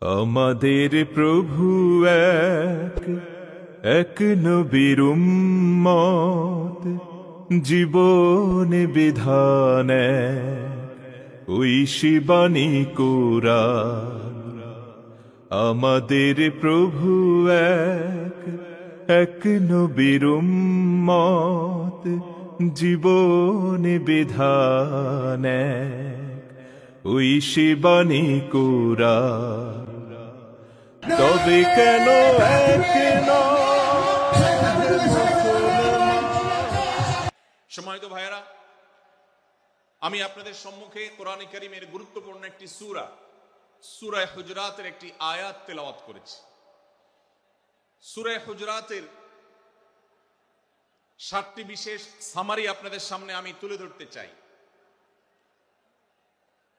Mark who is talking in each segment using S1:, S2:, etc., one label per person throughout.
S1: আমাদের প্রভু এক এক নবীর উম্মত, জীবন বিধান ঐশী কুরআন। আমাদের প্রভু এক এক নবীর উম্মত, জীবন বিধান ঐশী কুরআন। তবে কেন এক
S2: সম্মানিত ভাইয়েরা, আমি আপনাদের সম্মুখে কোরআন কারীমের গুরুত্বপূর্ণ একটি সূরা সূরা হুজরাতের একটি আয়াত তেলাওয়াত করেছি। সূরা হুজরাতের 7টি বিশেষ সামারি আপনাদের সামনে আমি তুলে ধরতে চাই।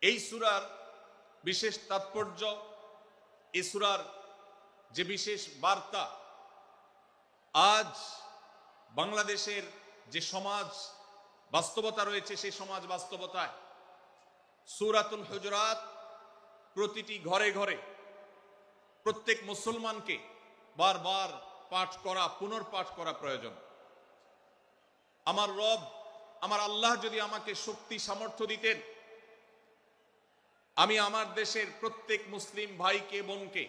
S2: এই সূরার বিশেষ তাৎপর্য, এই সূরার যে বিশেষ বার্তা, আজ বাংলাদেশের যে সমাজ বাস্তবতা রয়েছে, সেই সমাজ বাস্তবতায় সূরাতুল হুজরাত প্রতিটি ঘরে ঘরে প্রত্যেক মুসলমানকে বারবার পাঠ করা, পুনর্পাঠ করা প্রয়োজন। আমার রব, আমার আল্লাহ যদি আমাকে শক্তি সামর্থ্য দিতেন, আমি আমার দেশের প্রত্যেক মুসলিম ভাইকে বোনকে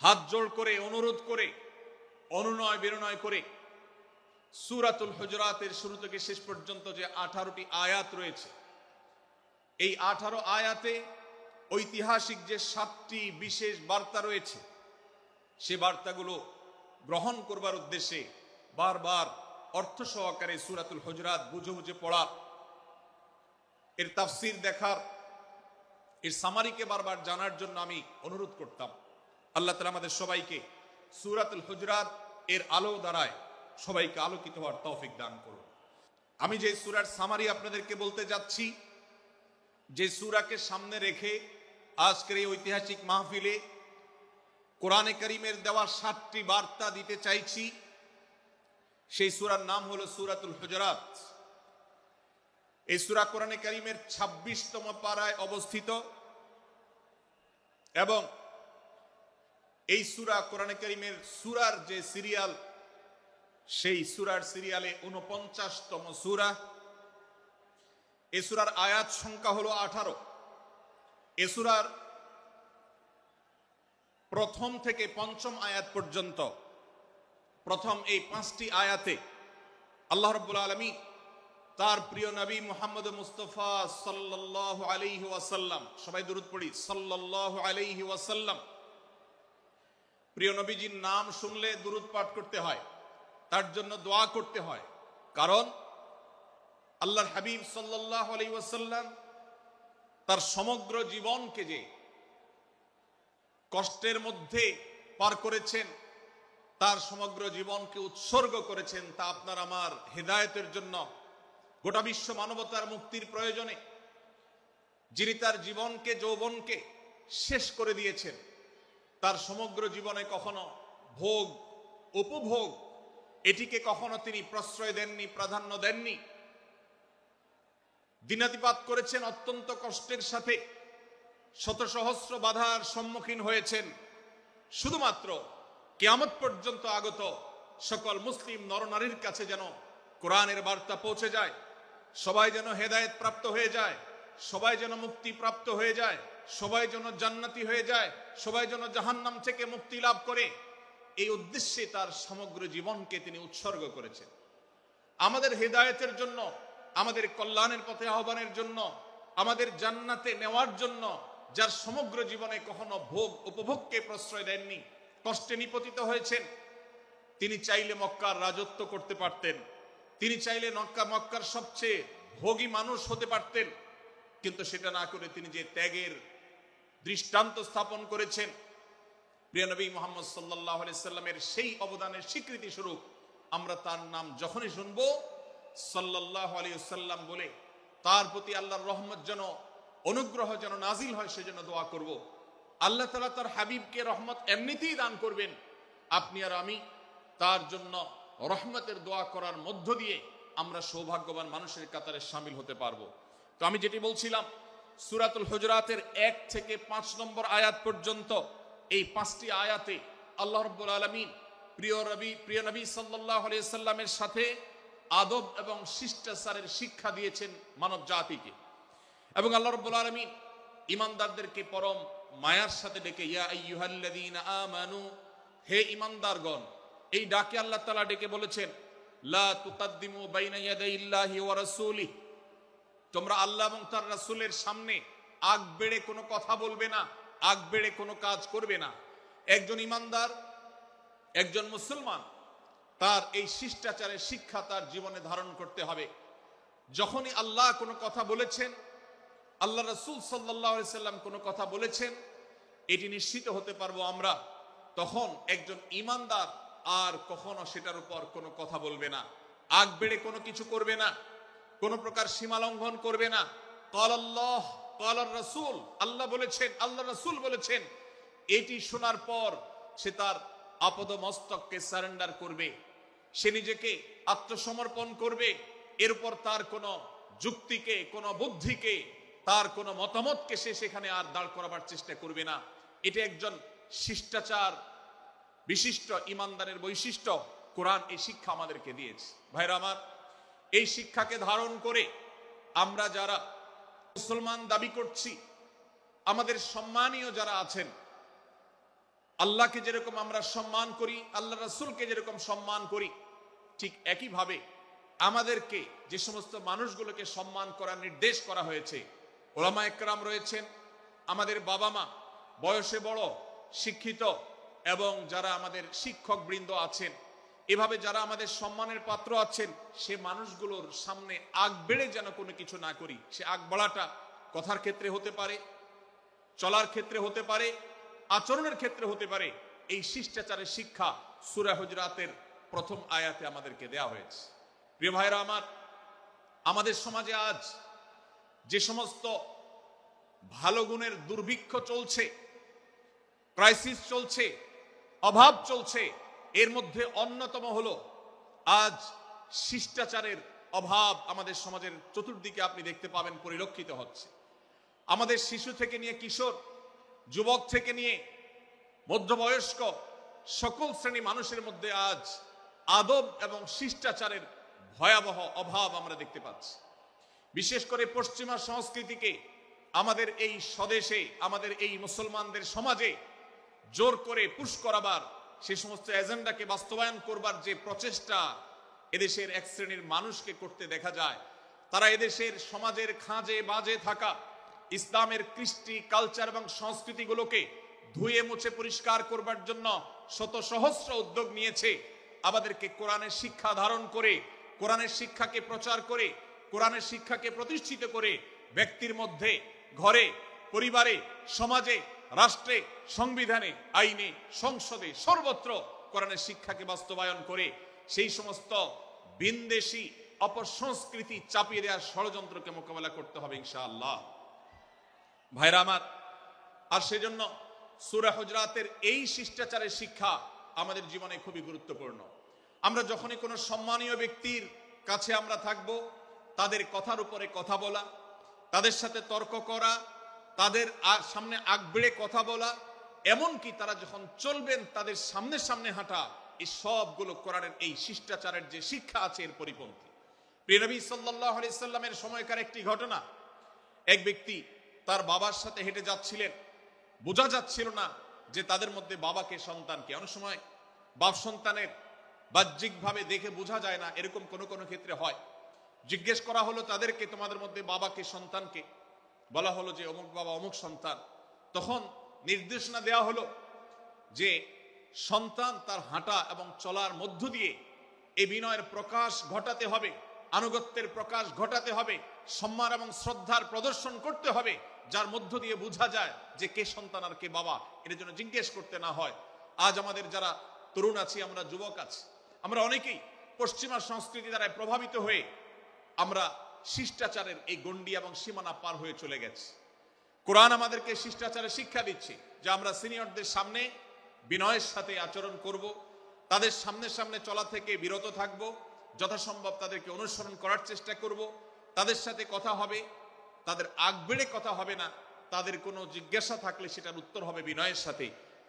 S2: হাত জোড় করে অনুরোধ করে অনুনয় বিনয় করে সূরাতুল হুজরাতের শুরু থেকে শেষ পর্যন্ত যে 18টি আয়াত রয়েছে, এই 18 আয়াতে ঐতিহাসিক যে 7টি বিশেষ বার্তা রয়েছে, সে বার্তাগুলো গ্রহণ করবার উদ্দেশ্যে বারবার অর্থ সহকারে সূরাতুল হুজরাত বুঝে বুঝে পড়া, এর তাফসীর দেখার, এর সামারিকে বারবার জানার জন্য আমি অনুরোধ করতাম। আল্লাহ তাআলা আমাদের সবাইকে সূরাতুল হুজরাত এর আলো দ্বারায় সবাইকে আলোকিত হওয়ার তৌফিক দান করুন। আমি যে সূরার সামারি আপনাদেরকে বলতে যাচ্ছি, যে সূরাকে সামনে রেখে আজকের এই ঐতিহাসিক মাহফিলে কোরআনে কারীমের দেওয়া 7টি বার্তা দিতে চাইছি, সেই সূরার নাম হলো সূরাতুল হুজরাত। এই সূরা কোরআনে কারীমের 26তম পারায় অবস্থিত এবং এই সূরা কোরআনে কারীমের সূরার যে সিরিয়াল, সেই সূরার সিরিয়ালে 49তম সূরা। এই সূরার আয়াত সংখ্যা হলো 18। এই সূরার প্রথম থেকে পঞ্চম আয়াত পর্যন্ত প্রথম এই 5টি আয়াতে আল্লাহ রাব্বুল আলামিন তার প্রিয় নবী মুহাম্মদ মুস্তাফা সাল্লাল্লাহু আলাইহি ওয়াসাল্লাম, সবাই দুরূদ পড়ি, সাল্লাল্লাহু আলাইহি ওয়াসাল্লাম, প্রিয় নবীজির নাম শুনলে দুরূদ পাঠ করতে হয়, তার জন্য দোয়া করতে হয়। কারণ আল্লাহর হাবিব সাল্লাল্লাহু আলাইহি ওয়াসাল্লাম তার সমগ্র জীবনকে যে কষ্টের মধ্যে পার করেছেন, তার সমগ্র জীবনকে উৎসর্গ করেছেন, তা আপনার আমার হেদায়েতের জন্য, গোটা বিশ্ব মানবতার মুক্তির প্রয়োজনে। যিনি তার জীবনকে, যৌবনকে শেষ করে দিয়েছেন, তার সমগ্র জীবনে কখনো ভোগ উপভোগ এটিকে কখনো তিনি প্রশ্রয় দেননি, প্রাধান্য দেননি। দিনাতিপাত করেছেন অত্যন্ত কষ্টের সাথে, শত সহস্র বাধার সম্মুখীন হয়েছেন, শুধুমাত্র কিয়ামত পর্যন্ত আগত সকল মুসলিম নরনারীর কাছে যেন কোরআনের বার্তা পৌঁছে যায়, সবাই যেন হেদায়েত প্রাপ্ত হয়ে যায়, সবাই যেন মুক্তি প্রাপ্ত হয়ে যায়, সবাই যেন জান্নাতি হয়ে যায়, সবাই যেন জাহান্নাম থেকে মুক্তি লাভ করে, এই উদ্দেশ্যে তার সমগ্র জীবনকে তিনি উৎসর্গ করেছেন। আমাদের হেদায়েতের জন্য, আমাদের কল্যাণের পথে আহ্বানের জন্য, আমাদের জান্নাতে নেওয়ার জন্য, যার সমগ্র জীবনে কখনো ভোগ উপভোগকে প্রশ্রয় দেননি, কষ্টে নিপতিত হয়েছেন, তিনি চাইলে মক্কার রাজত্ব করতে পারতেন, তিনি চাইলে মক্কার সবচেয়ে ভোগী মানুষ হতে পারতেন, কিন্তু সেটা না করে তিনি যে ত্যাগের দৃষ্টান্ত স্থাপন করেছেন, প্রিয় নবী মুহাম্মদ সাল্লাল্লাহু আলাইহি সাল্লামের সেই অবদানের স্বীকৃতি স্বরূপ আমরা তার নাম যখনই শুনবো সাল্লাল্লাহু আলাইহি ওয়াসাল্লাম বলে তার প্রতি আল্লাহর রহমত যেন, অনুগ্রহ যেন নাজিল হয়, সেজন্য দোয়া করব। আল্লাহ তাআলা তার হাবিবকে রহমত এমনিতেই দান করবেন, আপনি আর আমি তার জন্য রহমতের দোয়া করার মধ্য দিয়ে আমরা সৌভাগ্যবান মানুষের কাতারে শামিল হতে পারবো। তো আমি যেটি বলছিলাম, সূরাতুল হুজুরাতের 1 থেকে 5 নম্বর আয়াত পর্যন্ত এই 5টি আয়াতে আল্লাহ রাব্বুল আলামিন প্রিয় নবী সাল্লাল্লাহু আলাইহি সাল্লামের সাথে আদব এবং শিষ্টাচারের শিক্ষা দিয়েছেন মানব জাতিকে। এবং আল্লাহ রাব্বুল আলামিন ঈমানদারদেরকে পরম মায়ার সাথে ডেকে ইয়া আইয়ুহাল্লাযীনা আমানু, হে ঈমানদারগণ, এই ডাকে আল্লাহ তাআলা ডেকে বলেছেন লা তুকাদ্দিমু বাইনা ইয়াদাইল্লাহি ওয়া রাসূলিহি, তোমরা আল্লাহ এবং তার রাসূলের সামনে আগ বেড়ে কোনো কথা বলবে না, আগ বেড়ে কোনো কাজ করবে না। একজন ঈমানদার, একজন মুসলমান, তার এই শিষ্টাচারের শিক্ষা তার জীবনে ধারণ করতে হবে। যখনই আল্লাহ কোনো কথা বলেছেন, আল্লাহ রাসূল সাল্লাল্লাহু আলাইহি সাল্লাম কোনো কথা বলেছেন, এটি নিশ্চিত হতে পারবো আমরা, তখন একজন ঈমানদার আর কখনো সেটার উপর কোনো কথা বলবে না, আগ বেড়ে কোনো কিছু করবে না, কোনো প্রকার সীমা লঙ্ঘন করবে না। ক্বাল আল্লাহ ক্বাল রাসূল, আল্লাহ বলেছেন, আল্লাহ রাসূল বলেছেন, এটি শোনার পর সে তার আপদ মস্তককে সারেন্ডার করবে, সে নিজেকে আত্মসমর্পণ করবে। এর উপর তার কোনো যুক্তিকে, কোনো বুদ্ধিকে, তার কোনো মতামতকে সে সেখানে আর দাঁড় করাবার চেষ্টা করবে না। এটা একজন শিষ্টাচার বিশিষ্ট ঈমানদারের বৈশিষ্ট্য। কোরআন এই শিক্ষা আমাদেরকে দিয়েছে। ভাইরা আমার, এই শিক্ষাকে ধারণ করে আমরা যারা মুসলমান দাবি করছি, আমাদের সম্মানীয় যারা আছেন, আল্লাহকে যেরকম আমরা সম্মান করি, আল্লাহ রাসূলকে যেরকম সম্মান করি, ঠিক একইভাবে আমাদেরকে যে সমস্ত মানুষগুলোকে সম্মান করার নির্দেশ করা হয়েছে, ওলামা একরাম রয়েছেন, আমাদের বাবা মা, বয়সে বড়, শিক্ষিত, এবং যারা আমাদের শিক্ষক বৃন্দ আছেন, এভাবে যারা আমাদের সম্মানের পাত্র আছেন, সে মানুষগুলোর সামনে আগ বেড়ে যেন কোনো কিছু না করি। সে আগ বাড়াটা কথার ক্ষেত্রে হতে পারে, চলার ক্ষেত্রে হতে পারে, আচরণের ক্ষেত্রে হতে পারে। এই শিষ্টাচারের শিক্ষা সূরা হুজুরাতের প্রথম আয়াতে আমাদেরকে দেয়া হয়েছে। প্রিয় ভাইরা আমার, আমাদের সমাজে আজ যে সমস্ত ভালো গুণের দুর্ভিক্ষ চলছে, ক্রাইসিস চলছে, অভাব চলছে, এর মধ্যে অন্যতম হলো আজ শিষ্টাচারের অভাব। আমাদের সমাজের চতুর্দিকে আপনি দেখতে পাবেন পরিলক্ষিত হচ্ছে। আমাদের শিশু থেকে নিয়ে কিশোর, যুবক থেকে নিয়ে মধ্যবয়স্ক, সকল শ্রেণী মানুষের মধ্যে আজ আদব এবং শিষ্টাচারের ভয়াবহ অভাব আমরা দেখতে পাচ্ছি। বিশেষ করে পশ্চিমা সংস্কৃতিকে আমাদের এই স্বদেশে, আমাদের এই মুসলমানদের সমাজে জোর করে পুশ করাবার, সে সমস্ত এজেন্ডাকে বাস্তবায়ন করবার যে প্রচেষ্টা এদেশের এক শ্রেণীর মানুষকে করতে দেখা যায়, তারা এদেশের সমাজের খাঁজে বাজে থাকা ইসলামের কৃষ্টি, কালচার এবং সংস্কৃতিগুলোকে ধুয়ে মুছে পরিষ্কার করবার জন্য শত সহস্র উদ্যোগ নিয়েছে। আমাদেরকে কোরআনের শিক্ষা ধারণ করে, কোরআনের শিক্ষাকে প্রচার করে, কোরআনের শিক্ষাকে প্রতিষ্ঠিত করে ব্যক্তির মধ্যে, ঘরে, পরিবারে, সমাজে, রাষ্ট্রে, সংবিধানে, আইনে, সংসদে, সর্বত্র কোরআনের শিক্ষাকে বাস্তবায়ন করে সেই সমস্ত ভিনদেশী অপসংস্কৃতি চাপিয়ে দেওয়ার ষড়যন্ত্রকে মোকাবেলা করতে হবে ইনশাআল্লাহ। ভাইরা আমার, আর সেজন্য সূরা হুজুরাতের এই শিষ্টাচারের শিক্ষা আমাদের জীবনে খুবই গুরুত্বপূর্ণ। আমরা যখনই কোনো সম্মানীয় ব্যক্তির কাছে আমরা থাকব, তাদের কথার উপরে কথা বলা, তাদের সাথে তর্ক করা, তাদের সামনে আগ বেড়ে কথা বলা, এমনকি তারা যখন চলবেন তাদের সামনে সামনে হাঁটা, এই সবগুলো কোরআনের এই শিষ্টাচারের যে শিক্ষা আছে এর পরিপন্থী। প্রিয় নবী সাল্লাল্লাহু আলাইহি সাল্লামের সময়কার একটি ঘটনা, এক ব্যক্তি তার বাবার সাথে হেঁটে যাচ্ছিলেন, বোঝা যাচ্ছিল না যে তাদের মধ্যে বাবাকে সন্তানকে। অনেক সময় বাপ সন্তানের বাহ্যিকভাবে দেখে বোঝা যায় না, এরকম কোনো কোনো ক্ষেত্রে হয়। জিজ্ঞেস করা হলো তাদেরকে, তোমাদের মধ্যে বাবাকে সন্তানকে? বলা হলো যে অমুক বাবা, অমুক সন্তান। তখন নির্দেশনা দেওয়া হলো যে সন্তান তার হাঁটা এবং চলার মধ্য দিয়ে এই বিনয়ের প্রকাশ ঘটাতে হবে, আনুগত্যের প্রকাশ ঘটাতে হবে, সম্মান এবং শ্রদ্ধার প্রদর্শন করতে হবে, যার মধ্য দিয়ে বোঝা যায় যে কে সন্তান আর কে বাবা। এর জন্য জিজ্ঞেস করতে না হয়। আজ আমাদের যারা তরুণ আছি, আমরা যুবক আছি, আমরা অনেকেই পশ্চিমা সংস্কৃতি দ্বারা প্রভাবিত হয়ে আমরা শিষ্টাচারের এই গণ্ডি এবং সীমানা পার হয়ে চলে গেছি। কোরআন আমাদেরকে শিষ্টাচারের শিক্ষা দিচ্ছে যে আমরা সিনিয়রদের সামনে বিনয়ের সাথে আচরণ করব, তাদের সামনে সামনে চলা থেকে বিরত থাকব, যথাসম্ভব তাদেরকে অনুসরণ করার চেষ্টা করব, তাদের সাথে কথা হবে, তাদের আগ বেড়ে কথা হবে না, তাদের কোনো জিজ্ঞাসা থাকলে সেটার উত্তর হবে বিনয়ের সাথে।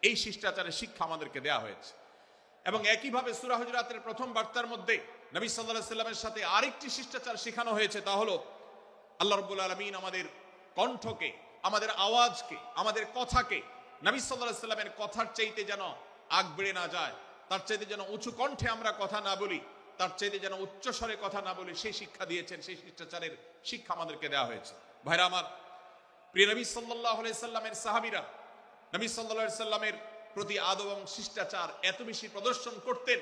S2: এই শিষ্টাচারের শিক্ষা আমাদেরকে দেয়া হয়েছে। এবং একইভাবে সূরা হুজুরাতের প্রথম বার্তার মধ্যে নবী সাল্লাল্লাহু আলাইহি সাল্লামের সাথে আরেকটি শিষ্টাচার শেখানো হয়েছে, তা হলো আল্লাহ রাব্বুল আলামিন আমাদের কণ্ঠকে, আমাদের আওয়াজকে, আমাদের কথাকে নবী সাল্লাল্লাহু আলাইহি সাল্লামের কথার চাইতে যেন আগ বেড়ে না যায়, তার চাইতে যেন উঁচু কণ্ঠে আমরা কথা না বলি, তার চাইতে যেন উচ্চ স্বরে কথা না বলি, সেই শিক্ষা দিয়েছেন, সেই শিষ্টাচারের শিক্ষা আমাদেরকে দেওয়া হয়েছে। ভাইরা আমার, প্রিয় নবী সাল্লাল্লাহু আলাইহি সাল্লামের সাহাবীরা নবী সাল্লাল্লাহু আলাইহি সাল্লামের প্রতি আদব এবং শিষ্টাচার এত বেশি প্রদর্শন করতেন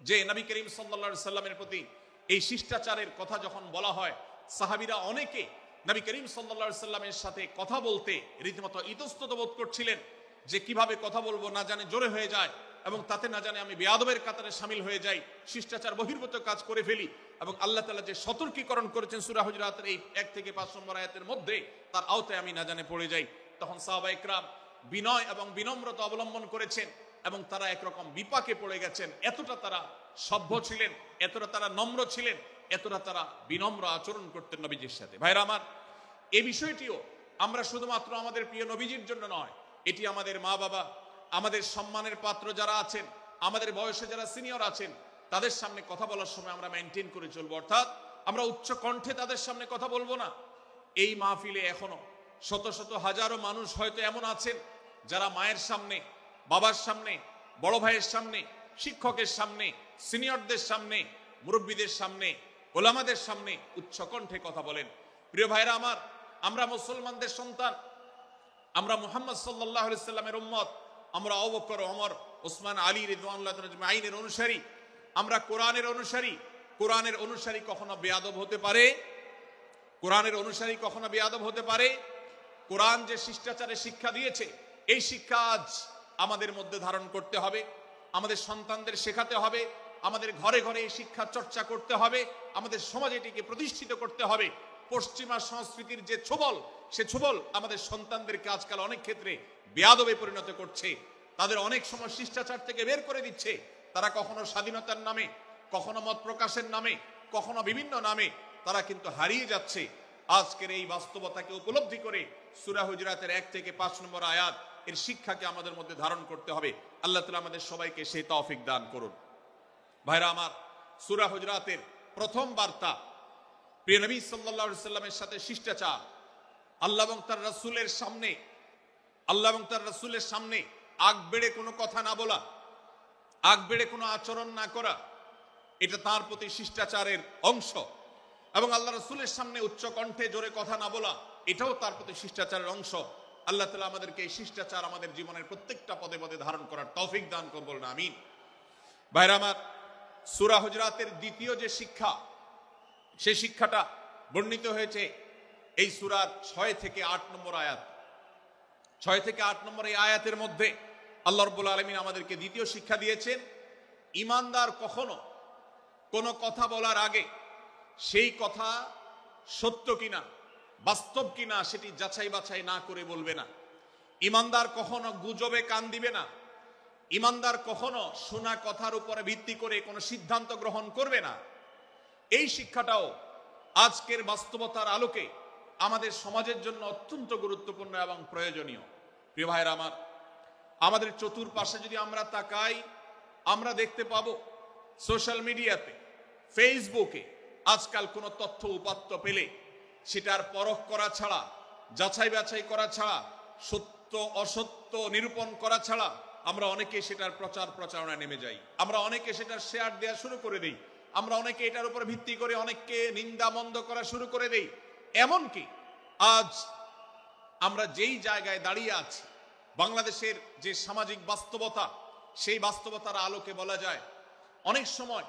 S2: যে নবী করিম সাল্লাল্লাহু আলাইহি সাল্লামের প্রতি এই শিষ্টাচারের কথা যখন বলা হয়, সাহাবীরা অনেকে নবী করিম সাল্লাল্লাহু আলাইহি সাল্লামের সাথে কথা বলতে রীতিমতো ইতস্তত বোধ করছিলেন, যে কিভাবে কথা বলবো না জানে জোরে হয়ে যায়, এবং তাতে না জানে আমি বেয়াদবের কাতারে শামিল হয়ে যাই, শিষ্টাচার বহির্ভূত কাজ করে ফেলি। এবং আল্লাহ তাআলা যে সতর্কীকরণ করেছেন সূরা হুজুরাতের এই 1 থেকে 5 নম্বর আয়াতের মধ্যে, তার আওতায় আমি না জানে পড়ে যাই। তখন সাহাবা ইকরাম বিনয় এবং বিনম্রতা অবলম্বন করেছেন এবং তারা একরকম বিপাকে পড়ে গেছেন। এতটা তারা সভ্য ছিলেন, এতটা তারা নম্র ছিলেন, এতটা তারা বিনম্র আচরণ করতেন নবীজির সাথে। ভাইরা আমার, এই বিষয়টিও আমরা শুধুমাত্র আমাদের প্রিয় নবীজির জন্য নয়, এটি আমাদের মা বাবা, আমাদের সম্মানের পাত্র যারা আছেন, আমাদের বয়সে যারা সিনিয়র আছেন, তাদের সামনে কথা বলার সময় আমরা মেনটেন করে চলবো। অর্থাৎ আমরা উচ্চ কণ্ঠে তাদের সামনে কথা বলবো না। এই মাহফিলে এখনো শত শত হাজারো মানুষ হয়তো এমন আছেন যারা মায়ের সামনে, বাবার সামনে, বড় ভাইয়ের সামনে, শিক্ষকের সামনে, সিনিয়রদের সামনে, মুরব্বীদের সামনে, ওলামাদের সামনে উচ্চ কণ্ঠে কথা বলেন। প্রিয় ভাইরা আমার, আমরা মুসলমানদের সন্তান, আমরা মুহাম্মদ সাল্লাল্লাহু আলাইহি সাল্লামের উম্মত, আমরা আবু বকর, ওমর, ওসমান, আলী রাদিয়াল্লাহু আজমাইনের অনুসারী, আমরা কোরআনের অনুসারী। কোরআনের অনুসারী কখনো বেয়াদব হতে পারে? কোরআনের অনুসারী কখনো বেয়াদব হতে পারে? কোরআন যে শিষ্টাচারের শিক্ষা দিয়েছে, এই শিক্ষা আজ আমাদের মধ্যে ধারণ করতে হবে, আমাদের সন্তানদের শেখাতে হবে, আমাদের ঘরে ঘরে এই শিক্ষা চর্চা করতে হবে, আমাদের সমাজে এটিকে প্রতিষ্ঠিত করতে হবে। পশ্চিমা সংস্কৃতির যে ছোবল, সে ছোবল আমাদের সন্তানদেরকে আজকাল অনেক ক্ষেত্রে বেয়াদবে পরিণত করছে, তাদের অনেক সময় শিষ্টাচার থেকে বের করে দিচ্ছে। তারা কখনো স্বাধীনতার নামে, কখনো মত প্রকাশের নামে, কখনো বিভিন্ন নামে তারা কিন্তু হারিয়ে যাচ্ছে। আজকের এই বাস্তবতাকে উপলব্ধি করে সূরা হুজুরাতের 1 থেকে 5 নম্বর আয়াত এর শিক্ষাকে আমাদের মধ্যে ধারণ করতে হবে। আল্লাহ তাআলা আমাদের সবাইকে সেই তৌফিক দান করুন। ভাইরা আমার, সূরা হুজুরাতের প্রথম বার্তা প্রিয় নবী সাল্লাল্লাহু আলাইহি সাল্লামের সাথে শিষ্টাচার, আল্লাহ এবং তার রাসূলের সামনে, আল্লাহ এবং তার রাসূলের সামনে আগ বেড়ে কোনো কথা না বলা, আগ বেড়ে কোনো আচরণ না করা, এটা তার প্রতি শিষ্টাচারের অংশ। এবং আল্লাহ রাসূলের সামনে উচ্চ কণ্ঠে জোরে কথা না বলা, এটাও তার প্রতি শিষ্টাচারের অংশ। আল্লাহ তাআলা আমাদেরকে এই শিষ্টাচার আমাদের জীবনের প্রত্যেকটা পদে পদে ধারণ করার তৌফিক দান করুন, বলুন আমিন। ভাইরা আমার, সূরা হুজুরাতের দ্বিতীয় যে শিক্ষা, সেই শিক্ষাটা বর্ণিত হয়েছে এই সূরার 6 থেকে 8 নম্বর আয়াত। 6 থেকে 8 নম্বর এই আয়াতের মধ্যে আল্লাহ রাব্বুল আলামিন আমাদেরকে দ্বিতীয় শিক্ষা দিয়েছেন, ঈমানদার কখনো কোনো কথা বলার আগে সেই কথা সত্য কিনা, বাস্তব কিনা সেটি যাচাই বাছাই না করে বলবে না। ঈমানদার কখনো গুজবে কান দিবে না। ঈমানদার কখনো শোনা কথার উপরে ভিত্তি করে কোনো সিদ্ধান্ত গ্রহণ করবে না। এই শিক্ষাটাও আজকের বাস্তবতার আলোকে আমাদের সমাজের জন্য অত্যন্ত গুরুত্বপূর্ণ এবং প্রয়োজনীয়। প্রিয় ভাইরা আমার, আমাদের চতুর্পাশে যদি আমরা তাকাই, আমরা দেখতে পাবো সোশ্যাল মিডিয়াতে, ফেসবুকে আজকাল কোনো তথ্য উপাত্ত পেলে সেটার পরখ করা ছাড়া, যাচাই বাছাই করা ছাড়া, সত্য অসত্য নিরূপণ করা ছাড়া আমরা অনেকে সেটার প্রচার প্রচারণায় নেমে যাই। আমরা অনেকে সেটার শেয়ার দেওয়া শুরু করে দিই। আমরা অনেকে এটার উপর ভিত্তি করে অনেককে নিন্দা মন্দ করা শুরু করে দেই। এমনকি আজ আমরা যেই জায়গায় দাঁড়িয়ে আছি, বাংলাদেশের যে সামাজিক বাস্তবতা, সেই বাস্তবতার আলোকে বলা যায় অনেক সময়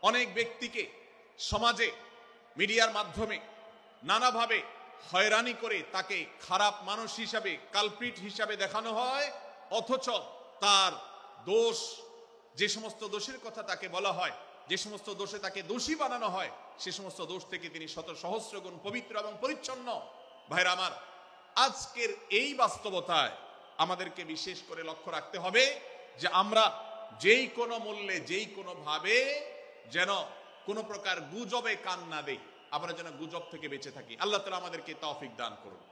S2: অনেক ব্যক্তিকে সমাজে মিডিয়ার মাধ্যমে নানাভাবে হয়রানি করে তাকে খারাপ মানুষ হিসাবে, কালপ্রিট হিসাবে দেখানো হয়, অথচ তার দোষ, যে সমস্ত দোষের কথা তাকে বলা হয়, যে সমস্ত দোষে তাকে দোষী বানানো হয়, সে সমস্ত দোষ থেকে তিনি শত সহস্র গুণ পবিত্র এবং পরিচ্ছন্ন। ভাইরা আমার, আজকের এই বাস্তবতায় আমাদেরকে বিশেষ করে লক্ষ্য রাখতে হবে যে আমরা যেই কোনো মূল্যে, যেই কোনো ভাবে যেন কোনো প্রকার গুজবে কান না দেই। আমরা যেন গুজব থেকে বেঁচে থাকি। আল্লাহ তাআলা আমাদেরকে তৌফিক দান করুন।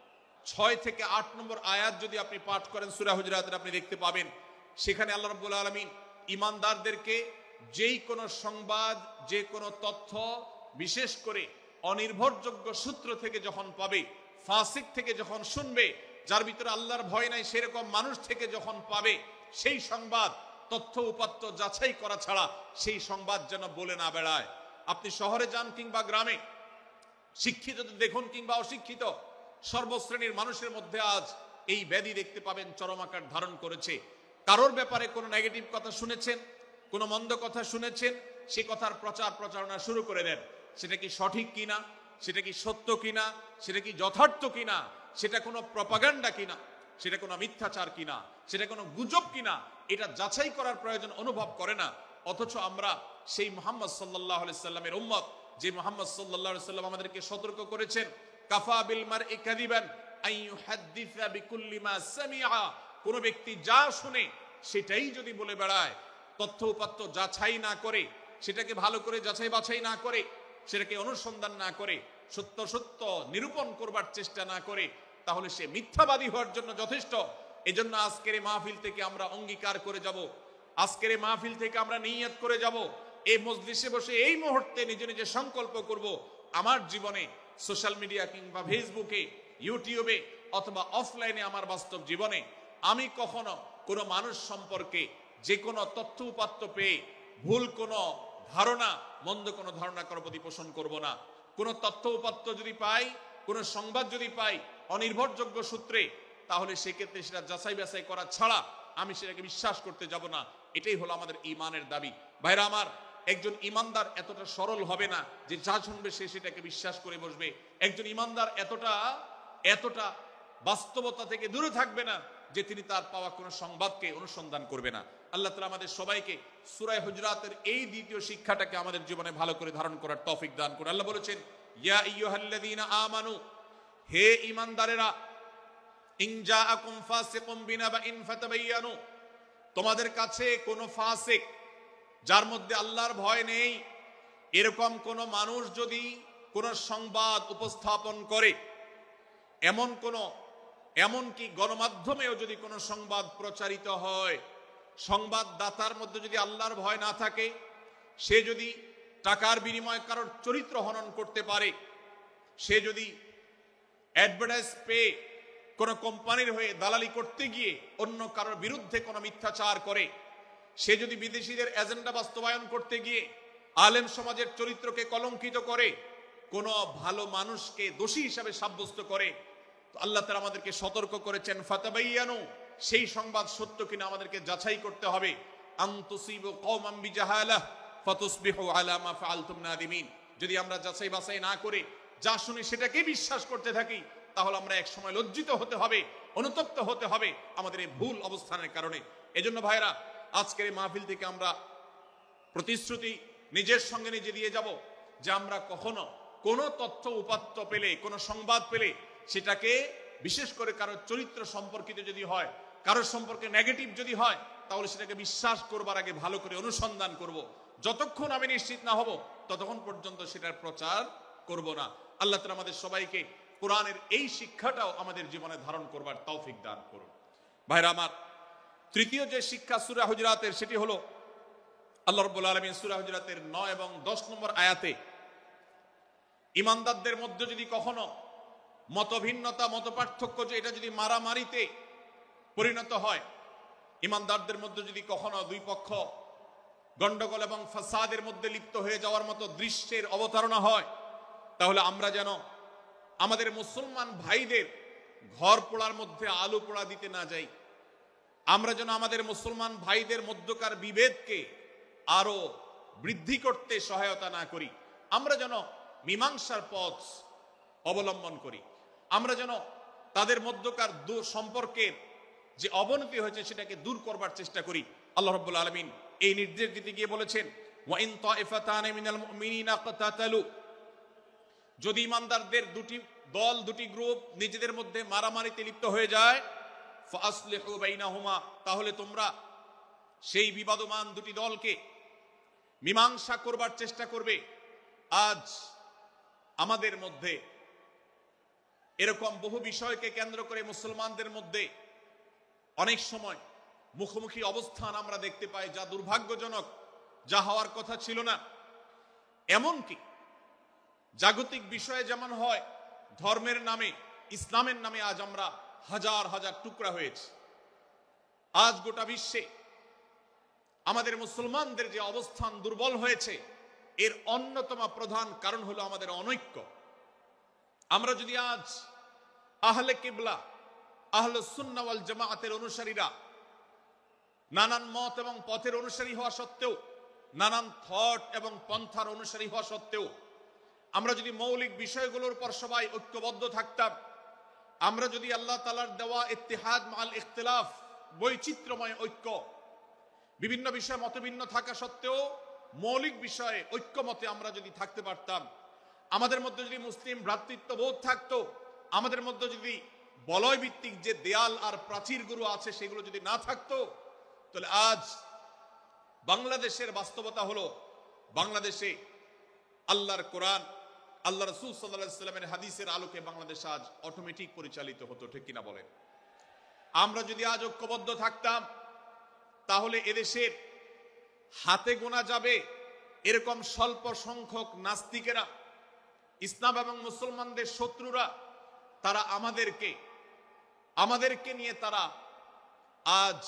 S2: 6 থেকে 8 নম্বর আয়াত যদি আপনি পাঠ করেন সূরা হুজুরাতের, আপনি দেখতে পাবেন সেখানে আল্লাহ রাব্বুল আলামিন ঈমানদারদেরকে যেই কোনো সংবাদ, যে কোনো তথ্য, বিশেষ করে অনির্ভরযোগ্য সূত্র থেকে যখন পাবে, ফাসিক থেকে যখন শুনবে, যার ভিতরে আল্লাহর ভয় নাই সেরকম মানুষ থেকে যখন পাবে, সেই সংবাদ তথ্য উপাত্ত যাচাই করা ছাড়া সেই সংবাদ যেন বলে না বেড়ায়। আপনি শহরে যান কিংবা গ্রামে, শিক্ষিত দেখুন কিংবা অশিক্ষিত, সর্বশ্রেণীর মানুষের মধ্যে আজ এই ব্যাধি দেখতে পাবেন চরম আকার ধারণ করেছে। কারোর ব্যাপারে কোনো নেগেটিভ কথা শুনেছেন, কোনো মন্দ কথা শুনেছেন, সে কথার প্রচার প্রচারণা শুরু করে দেন। সেটা কি সঠিক কিনা, সেটা কি সত্য কিনা, সেটা কি যথার্থ কিনা, সেটা কোনো প্রপাগান্ডা কিনা, সেটা কোনো মিথ্যাচার কিনা, সেটা কোনো গুজব কিনা, এটা যাচাই করার প্রয়োজন অনুভব করে না। অথচ আমরা সেই মুহাম্মদ সাল্লাল্লাহু আলাইহি সাল্লামের উম্মত, যে মুহাম্মদ সাল্লাল্লাহু আলাইহি সাল্লাম আমাদেরকে সতর্ক করেছেন, কাফা বিল মারই কাযিবান আন ইউহাদ্দিসা বিকুল্লি মা সামিআ, কোন ব্যক্তি যা শুনে সেটাই যদি বলে বেড়ায়, তথ্য উপাত্ত যাচাই না করে, সেটাকে ভালো করে যাচাই বাছাই না করে, সেটাকে অনুসন্ধান না করে, সত্য সত্য নিরূপণ করবার চেষ্টা না করে, তাহলে সে মিথ্যাবাদী হওয়ার জন্য যথেষ্ট। এজন্য আজকের এই মাহফিল থেকে আমরা অঙ্গীকার করে যাব, আজকের এই মাহফিল থেকে আমরা নিয়ত করে যাব, এই মজলিসে বসে এই মুহূর্তে নিজে নিজে সংকল্প করব, আমার জীবনে সোশ্যাল মিডিয়া কিংবা ফেসবুকে, ইউটিউবে অথবা অফলাইনে আমার বাস্তব জীবনে আমি কখনো কোনো মানুষ সম্পর্কে যে কোনো তথ্য উপাত্ত পেয়ে ভুল কোনো ধারণা, মন্দ কোনো ধারণা কারো প্রতি পোষণ করব না। কোনো তথ্য উপাত্ত যদি পাই, কোনো সংবাদ যদি পাই অনির্ভরযোগ্য সূত্রে, তাহলে সেক্ষেত্রে সেটা যাচাই বাছাই করা ছাড়া আমি সেটাকে বিশ্বাস করতে যাব না। এটাই হলো আমাদের ঈমানের দাবি। ভাইরা আমার, একজন ঈমানদার এতটা সরল হবে না যে যা শুনবে সে সেটাকে বিশ্বাস করে বসবে। একজন ঈমানদার এতটা বাস্তবতা থেকে দূরে থাকবে না যে তিনি তার পাওয়া কোনো সংবাদকে অনুসন্ধান করবে না। আল্লাহ তাআলা আমাদের সবাইকে সূরা হুজুরাতের এই দ্বিতীয় শিক্ষাটাকে আমাদের জীবনে ভালো করে ধারণ করার তৌফিক দান করুন। আল্লাহ বলেছেন, ইয়া আইয়ুহাল্লাযীনা আমানু, হে ঈমানদারেরা, ইন জাআকুম ফাসিকুম বিনাবাইন ফাতাবায়ানু, তোমাদের কাছে কোনো ফাসিক, যার মধ্যে আল্লাহর ভয় নেই, এরকম কোন মানুষ যদি কোন সংবাদ উপস্থাপন করে, এমনকি গণমাধ্যমেও যদি কোনো সংবাদ প্রচারিত হয়, সংবাদদাতার মধ্যে যদি আল্লাহর ভয় না থাকে, সে যদি টাকার বিনিময়ে কারোর চরিত্র হনন করতে পারে, সে যদি অ্যাডভার্টাইজ পেয়ে কোনো কোম্পানির হয়ে দালালি করতে গিয়ে অন্য কারোর বিরুদ্ধে কোনো মিথ্যাচার করে, সে যদি বিদেশিদের এজেন্ডা বাস্তবায়ন করতে গিয়ে আলেম সমাজের চরিত্রকে কলঙ্কিত করে, কোনো ভালো মানুষকে দোষী হিসাবে সাব্যস্ত করে, তো আল্লাহ তাআলা আমাদেরকে সতর্ক করেছেন, ফাতাবায়ানু, সেই সংবাদ সত্য কিনা আমাদেরকে যাচাই করতে হবে। আন তুসিবু কওমান বিজাহালাহ ফাতুসবিহু আলা মা ফাআলতুম নাদিমিন, যদি আমরা যাচাই বাছাই না করে যা শুনি সেটাকে বিশ্বাস করতে থাকি, তাহলে আমরা এক সময় লজ্জিত হতে হবে, অনুতপ্ত হতে হবে আমাদের এই ভুল অবস্থানের কারণে। এজন্য ভাইরা, আজকের এই মাহফিল থেকে আমরা প্রতিশ্রুতি নিজের সঙ্গে নিজে দিয়ে যাব যে আমরা কখনো কোনো তথ্য উপাত্ত পেলে, কোনো সংবাদ পেলে, সেটাকে বিশেষ করে কারোর চরিত্র সম্পর্কিত যদি হয়, কারোর সম্পর্কে নেগেটিভ যদি হয়, তাহলে সেটাকে বিশ্বাস করবার আগে ভালো করে অনুসন্ধান করব। যতক্ষণ আমি নিশ্চিত না হব ততক্ষণ পর্যন্ত সেটার প্রচার করব না। আল্লাহ তাআলা আমাদের সবাইকে কোরআনের এই শিক্ষাটাও আমাদের জীবনে ধারণ করবার তৌফিক দান করুন। ভাইরা আমার, তৃতীয় যে শিক্ষা সূরা হুজুরাতের, সেটি হলো আল্লাহ রাব্বুল আলামিন সূরা হুজুরাতের 9 এবং 10 নম্বর আয়াতে ঈমানদারদের মধ্যে যদি কখনো মতভিন্নতা, মতপার্থক্য, যে এটা যদি মারামারিতে পরিণত হয়, ঈমানদারদের মধ্যে যদি কখনো দুই পক্ষ গন্ডগোল এবং ফাসাদের মধ্যে লিপ্ত হয়ে যাওয়ার মতো দৃশ্যের অবতারণা হয়, তাহলে আমরা যেন আমাদের মুসলমান ভাইদের ঘর পোড়ার মধ্যে আলু পোড়া দিতে না যাই। আমরা যেন আমাদের মুসলমান ভাইদের মধ্যকার বিভেদকে আরো বৃদ্ধি করতে সহায়তা না করি। আমরা যেন মীমাংসার পথ অবলম্বন করি। আমরা যেন তাদের মধ্যকার সম্পর্কের যে অবনতি হয়েছে সেটাকে দূর করবার চেষ্টা করি। আল্লাহ রাব্বুল আলামিন এই নির্দেশ দিতে গিয়ে বলেছেন, ওয়া ইন তাইফাতানি মিনাল মুমিনিনা ইকতাতালু, যদি ঈমানদারদের দুটি দল, দুটি গ্রুপ নিজেদের মধ্যে মারামারিতে লিপ্ত হয়ে যায়, ফাসলিহু বাইনাহুমা, তাহলে তোমরা সেই বিবাদমান দুটি দলকে মীমাংসা করবার চেষ্টা করবে। আজ আমাদের মধ্যে এরকম বহু বিষয়কে কেন্দ্র করে মুসলমানদের মধ্যে অনেক সময় মুখোমুখি অবস্থান আমরা দেখতে পাই, যা দুর্ভাগ্যজনক, যা হওয়ার কথা ছিল না। এমনকি জাগতিক বিষয়ে যেমন হয়, ধর্মের নামে, ইসলামের নামে আজ আমরা হাজার হাজার টুকরা হয়েছি। আজ গোটা বিশ্বে আমাদের মুসলমানদের যে অবস্থান দুর্বল হয়েছে, এর অন্যতম প্রধান কারণ হলো আমাদের অনৈক্য। আমরা যদি আজ আহলে কিবলা, আহলে সুন্নাহ ওয়াল জামাআতের অনুসারীরা নানান মত এবং পথের অনুসারী হওয়া সত্ত্বেও, নানান থট এবং পন্থার অনুসারী হওয়া সত্ত্বেও, আমরা যদি মৌলিক বিষয়গুলোর উপর সবাই ঐক্যবদ্ধ থাকতাম, আমরা যদি আল্লাহ তাআলার দেওয়া ইত্তিহাদ মাল ইখতিলাফ, বৈচিত্র্যময় ঐক্য, বিভিন্ন বিষয়ে মতভিন্ন থাকা সত্ত্বেও মৌলিক বিষয়ে ঐক্যমতে আমরা যদি থাকতে পারতাম, আমাদের মধ্যে যদি মুসলিম ভ্রাতৃত্ববোধ থাকতো, আমাদের মধ্যে যদি বলয় ভিত্তিক যে দেয়াল আর প্রাচীরগুলো আছে সেগুলো যদি না থাকতো, তাহলে আজ বাংলাদেশের বাস্তবতা হলো, বাংলাদেশে আল্লাহর কোরআন, আল্লাহ রাসূল সাল্লাল্লাহু আলাইহি ওয়াসাল্লামের হাদিসের আলোকে বাংলাদেশ আজ অটোমেটিক পরিচালিত হতো, ঠিক কিনা বলেন? আমরা যদি আজ ঐক্যবদ্ধ থাকতাম, তাহলে এদেশের হাতে গোনা যাবে এরকম স্বল্প সংখ্যক নাস্তিকেরা, ইসলাম এবং মুসলমানদের শত্রুরা, তারা আমাদেরকে নিয়ে তারা আজ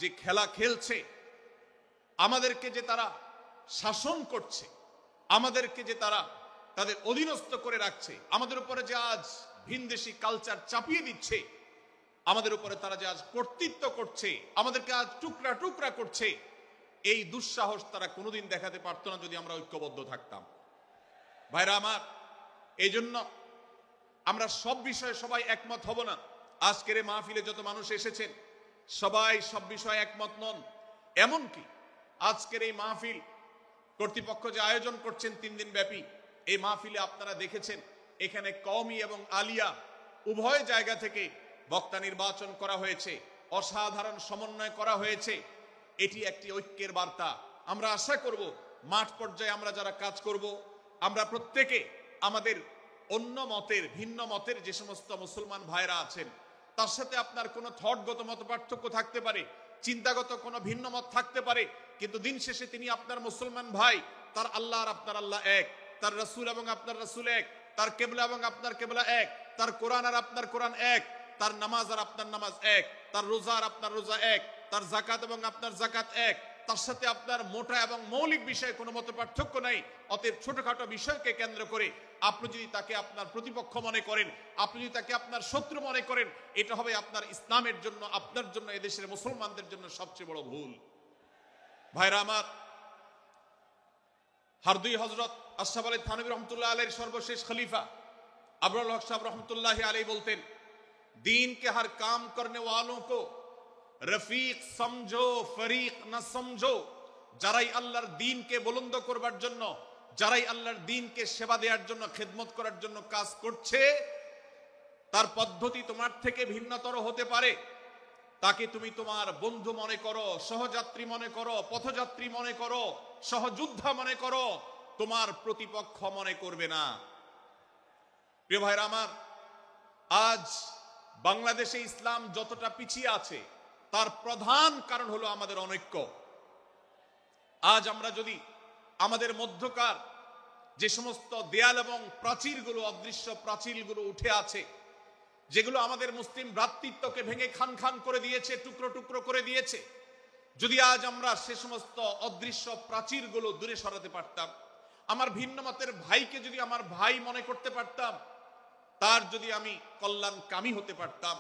S2: যে খেলা খেলছে, আমাদেরকে যে তারা শাসন করছে, আমাদেরকে যে তারা তাদের অধীনস্থ করে রাখছে, আমাদের উপরে যে আজ ভিনদেশি কালচার চাপিয়ে দিচ্ছে, আমাদের উপরে তারা যে আজ কর্তৃত্ব করছে, আমাদেরকে আজ টুকরা টুকরা করছে, এই দুঃসাহস তারা কোনোদিন দেখাতে পারতো না যদি আমরা ঐক্যবদ্ধ থাকতাম। ভাইরা আমার, এই জন্য আমরা সব বিষয়ে সবাই একমত হব না। আজকের এই মাহফিলে যত মানুষ এসেছেন সবাই সব বিষয়ে একমত নন। এমনকি আজকের এই মাহফিল কর্তৃপক্ষ যে আয়োজন করছেন 3 দিন ব্যাপী, এই মাহফিলে আপনারা দেখেছেন এখানে কওমি এবং আলিয়া উভয় জায়গা থেকে বক্তা নির্বাচন করা হয়েছে, অসাধারণ সমন্বয় করা হয়েছে। এটি একটি ঐক্যের বার্তা। আমরা আশা করব মাঠ পর্যায়ে আমরা যারা কাজ করব, আমরা প্রত্যেকে আমাদের অন্য মতের, ভিন্ন মতের যে সমস্ত মুসলমান ভাইরা আছেন, তার সাথে আপনার কোনো থটগত মত পার্থক্য থাকতে পারে, চিন্তাগত কোনো ভিন্ন মত থাকতে পারে, কিন্তু দিন শেষে তিনি আপনার মুসলমান ভাই। তার আল্লাহ আর আপনার আল্লাহ এক, তার রাসূল এবং আপনার রাসূল এক, তার কিবলা এবং আপনার কিবলা এক, তার কোরআন আর আপনার কোরআন এক, তার নামাজ আর আপনার নামাজ এক, তার রোজা আর আপনার রোজা এক, তার যাকাত এবং আপনার যাকাত এক, তার সাথে আপনার মোটা এবং মৌলিক বিষয়ে কোনো মত পার্থক্য নাই। অতএব ছোটখাটো বিষয়কে কেন্দ্র করে আপনি যদি তাকে আপনার প্রতিপক্ষ মনে করেন, আপনি যদি তাকে আপনার শত্রু মনে করেন, এটা হবে আপনার ইসলামের জন্য, আপনার জন্য, এদেশের মুসলমানদের জন্য সবচেয়ে বড় ভুল। ভাইরা আমার, হারদুই হযরত আশরাফ আলী থানভী রহমতুল্লাহ আলাইহির সর্বশেষ খলিফা আবরাল হক সাহেব রহমতুল্লাহ আলাইহি বলতেন, दीन के हर काम करने वालों को रफीक समझो, फरीक न समझो। যারাই আল্লাহর দ্বীনকে বুলন্দ করবার জন্য, যারাই আল্লাহর দ্বীনকে সেবা দেওয়ার জন্য, খেদমত করার জন্য কাজ করছে, তার পদ্ধতি তোমার থেকে ভিন্নতর হতে পারে। তাকে তুমি তোমার বন্ধু মনে করো, সহযাত্রী মনে করো, পথযাত্রী মনে করো, সহযোদ্ধা মনে করো, তোমার প্রতিপক্ষ মনে করবে না। প্রিয় ভাইরা আমার, আজ বাংলাদেশে ইসলাম যতটা পিছিয়ে আছে তার প্রধান কারণ হলো আমাদের অনৈক্য। আজ আমরা যদি আমাদের মধ্যকার যে সমস্ত দেয়াল এবং প্রাচীরগুলো, অদৃশ্য প্রাচীরগুলো উঠে আছে, যেগুলো আমাদের মুসলিম ভ্রাতৃত্বকে ভেঙে খান খান করে দিয়েছে, টুকরো টুকরো করে দিয়েছে, যদি আজ আমরা সে সমস্ত অদৃশ্য প্রাচীরগুলো দূরে সরাতে পারতাম, আমার ভিন্ন মতের ভাইকে যদি আমার ভাই মনে করতে পারতাম, তার যদি আমি কল্যাণকামী হতে পারতাম,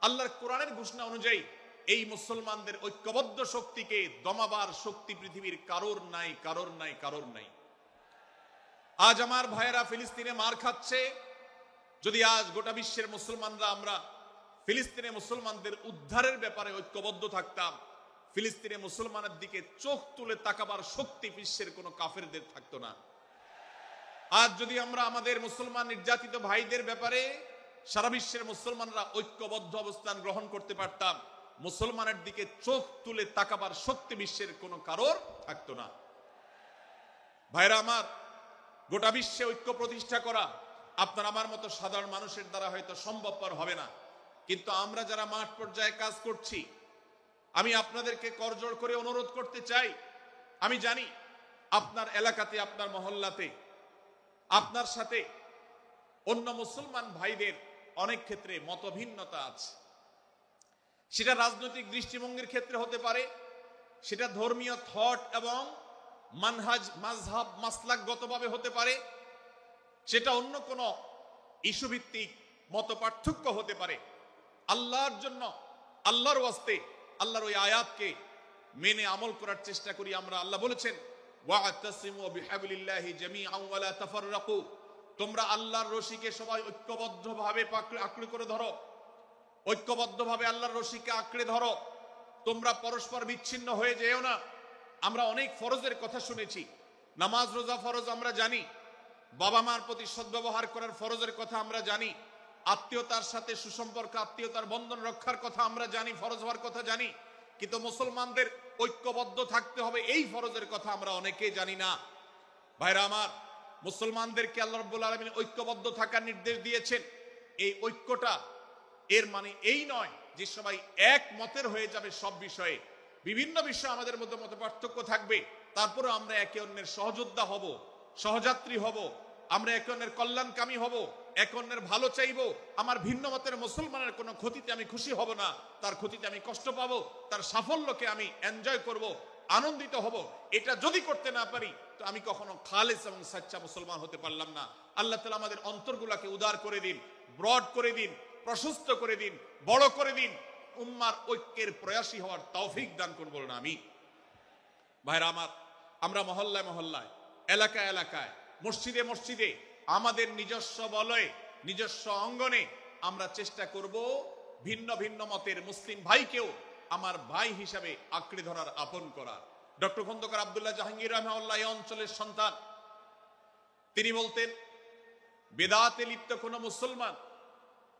S2: আল্লাহর কোরআনের ঘোষণা অনুযায়ী এই মুসলমানদের ঐক্যবদ্ধ শক্তিকে দমাবার শক্তি পৃথিবীর কারোর নাই, কারোর নাই, কারোর নাই। আজ আমার ভাইয়েরা ফিলিস্তিনে মার খাচ্ছে, যদি আজ গোটা বিশ্বের মুসলমানরা আমরা ফিলিস্তিনে মুসলমানদের উদ্ধারের ব্যাপারে ঐক্যবদ্ধ থাকতাম, ফিলিস্তিনে মুসলমানের দিকে চোখ তুলে তাকাবার শক্তি বিশ্বের কোনো কাফেরদের থাকতো না। আজ যদি আমরা আমাদের মুসলমান নির্যাতিত ভাইদের ব্যাপারে সারা বিশ্বের মুসলমানরা ঐক্যবদ্ধ অবস্থান গ্রহণ করতে পারতাম, মুসলমানের দিকে চোখ তুলে তাকাবার শক্তি বিশ্বের কোনো কারোর থাকতো না। ভাইরা আমার, গোটা বিশ্বে ঐক্য প্রতিষ্ঠা করা আপনার আমার মতো সাধারণ মানুষের দ্বারা হয়তো সম্ভবপর হবে না, কিন্তু আমরা যারা মাঠ পর্যায়ে কাজ করছি, আমি আপনাদেরকে করজোড় করে অনুরোধ করতে চাই। আমি জানি আপনার এলাকাতে, আপনার মহল্লাতে আপনার সাথে অন্য মুসলমান ভাইদের অনেক ক্ষেত্রে মতভিন্নতা আছে। সেটা রাজনৈতিক দৃষ্টিভঙ্গির ক্ষেত্রে হতে পারে, সেটা ধর্মীয় থট এবং মানহাজ মাযহাব মাসলাকগতভাবে হতে পারে, সেটা অন্য কোনো ইস্যু ভিত্তিক মত পার্থক্য হতে পারে। আল্লাহর জন্য, আল্লাহর ওয়াস্তে, আল্লাহর ওই আয়াতকে মেনে আমল করার চেষ্টা করি আমরা। আল্লাহ বলেছেন, ওয়া'তাসিমু বিহাবলিল্লাহি জামিআন ওয়া লা তাফাররাকু, তোমরা আল্লাহর রশিকে সবাই ঐক্যবদ্ধভাবে আঁকড়ে করে ধরো, ঐক্যবদ্ধভাবে আল্লাহর রশিকে আঁকড়ে ধরো, তোমরা পরস্পর বিচ্ছিন্ন হয়ে যেও না। আমরা অনেক ফরজের কথা শুনেছি, নামাজ রোজা ফরজ আমরা জানি, বাবা মার প্রতি সদ্ব্যবহার করার ফরজের কথা আমরা জানি, আত্মীয়তার সাথে সুসম্পর্ক, আত্মীয়তার বন্ধন রক্ষার কথা আমরা জানি, ফরজ হওয়ার কথা জানি, কিন্তু মুসলমানদের ঐক্যবদ্ধ থাকতে হবে এই ফরজের কথা আমরা অনেকেই জানি না। ভাইরা আমার, মুসলমানদেরকে আল্লাহ রাব্বুল আলামিন ঐক্যবদ্ধ থাকার নির্দেশ দিয়েছেন। এই ঐক্যটা এর মানে এই নয় যে সবাই এক মতের হয়ে যাবে সব বিষয়ে। বিভিন্ন বিষয়ে আমাদের মধ্যে মত পার্থক্য থাকবে, তারপরে আমরা একে অন্যের সহযোদ্ধা হব, সহযাত্রী হব, আমরা একে অন্যের কল্যাণকামী হব, একে অন্যের ভালো চাইব। আমার ভিন্ন মতের মুসলমানের কোনো ক্ষতিতে আমি খুশি হব না, তার ক্ষতিতে আমি কষ্ট পাবো, তার সাফল্যকে আমি এনজয় করব, আনন্দিত হব। এটা যদি করতে না পারি তো আমি কখনো খালেস এবং সাচ্চা মুসলমান হতে পারলাম না। আল্লাহ তাআলা আমাদের অন্তরগুলোকে উদার করে দিন, ব্রড করে দিন, প্রশস্ত করে দিন, বড় করে দিন, উম্মার ঐক্যের প্রয়াসী হওয়ার তৌফিক দান করুন বলুন আমিন। ভাইরা আমার, আমরা মহল্লায় মহল্লায়, এলাকায় এলাকায়, মসজিদে মসজিদে, আমাদের নিজস্ব বলয়ে, নিজস্ব অঙ্গনে আমরা চেষ্টা করব ভিন্ন ভিন্ন মতের মুসলিম ভাইকেও আমার ভাই হিসাবে আঁকড়ে ধরার, আপন করার। ডক্টর খন্দকার আব্দুল্লাহ জাহাঙ্গীর রাহিমাহুল্লাহ এই অঞ্চলের সন্তান। তিনি বলতেন, বেদাতে লিপ্ত কোন মুসলমান,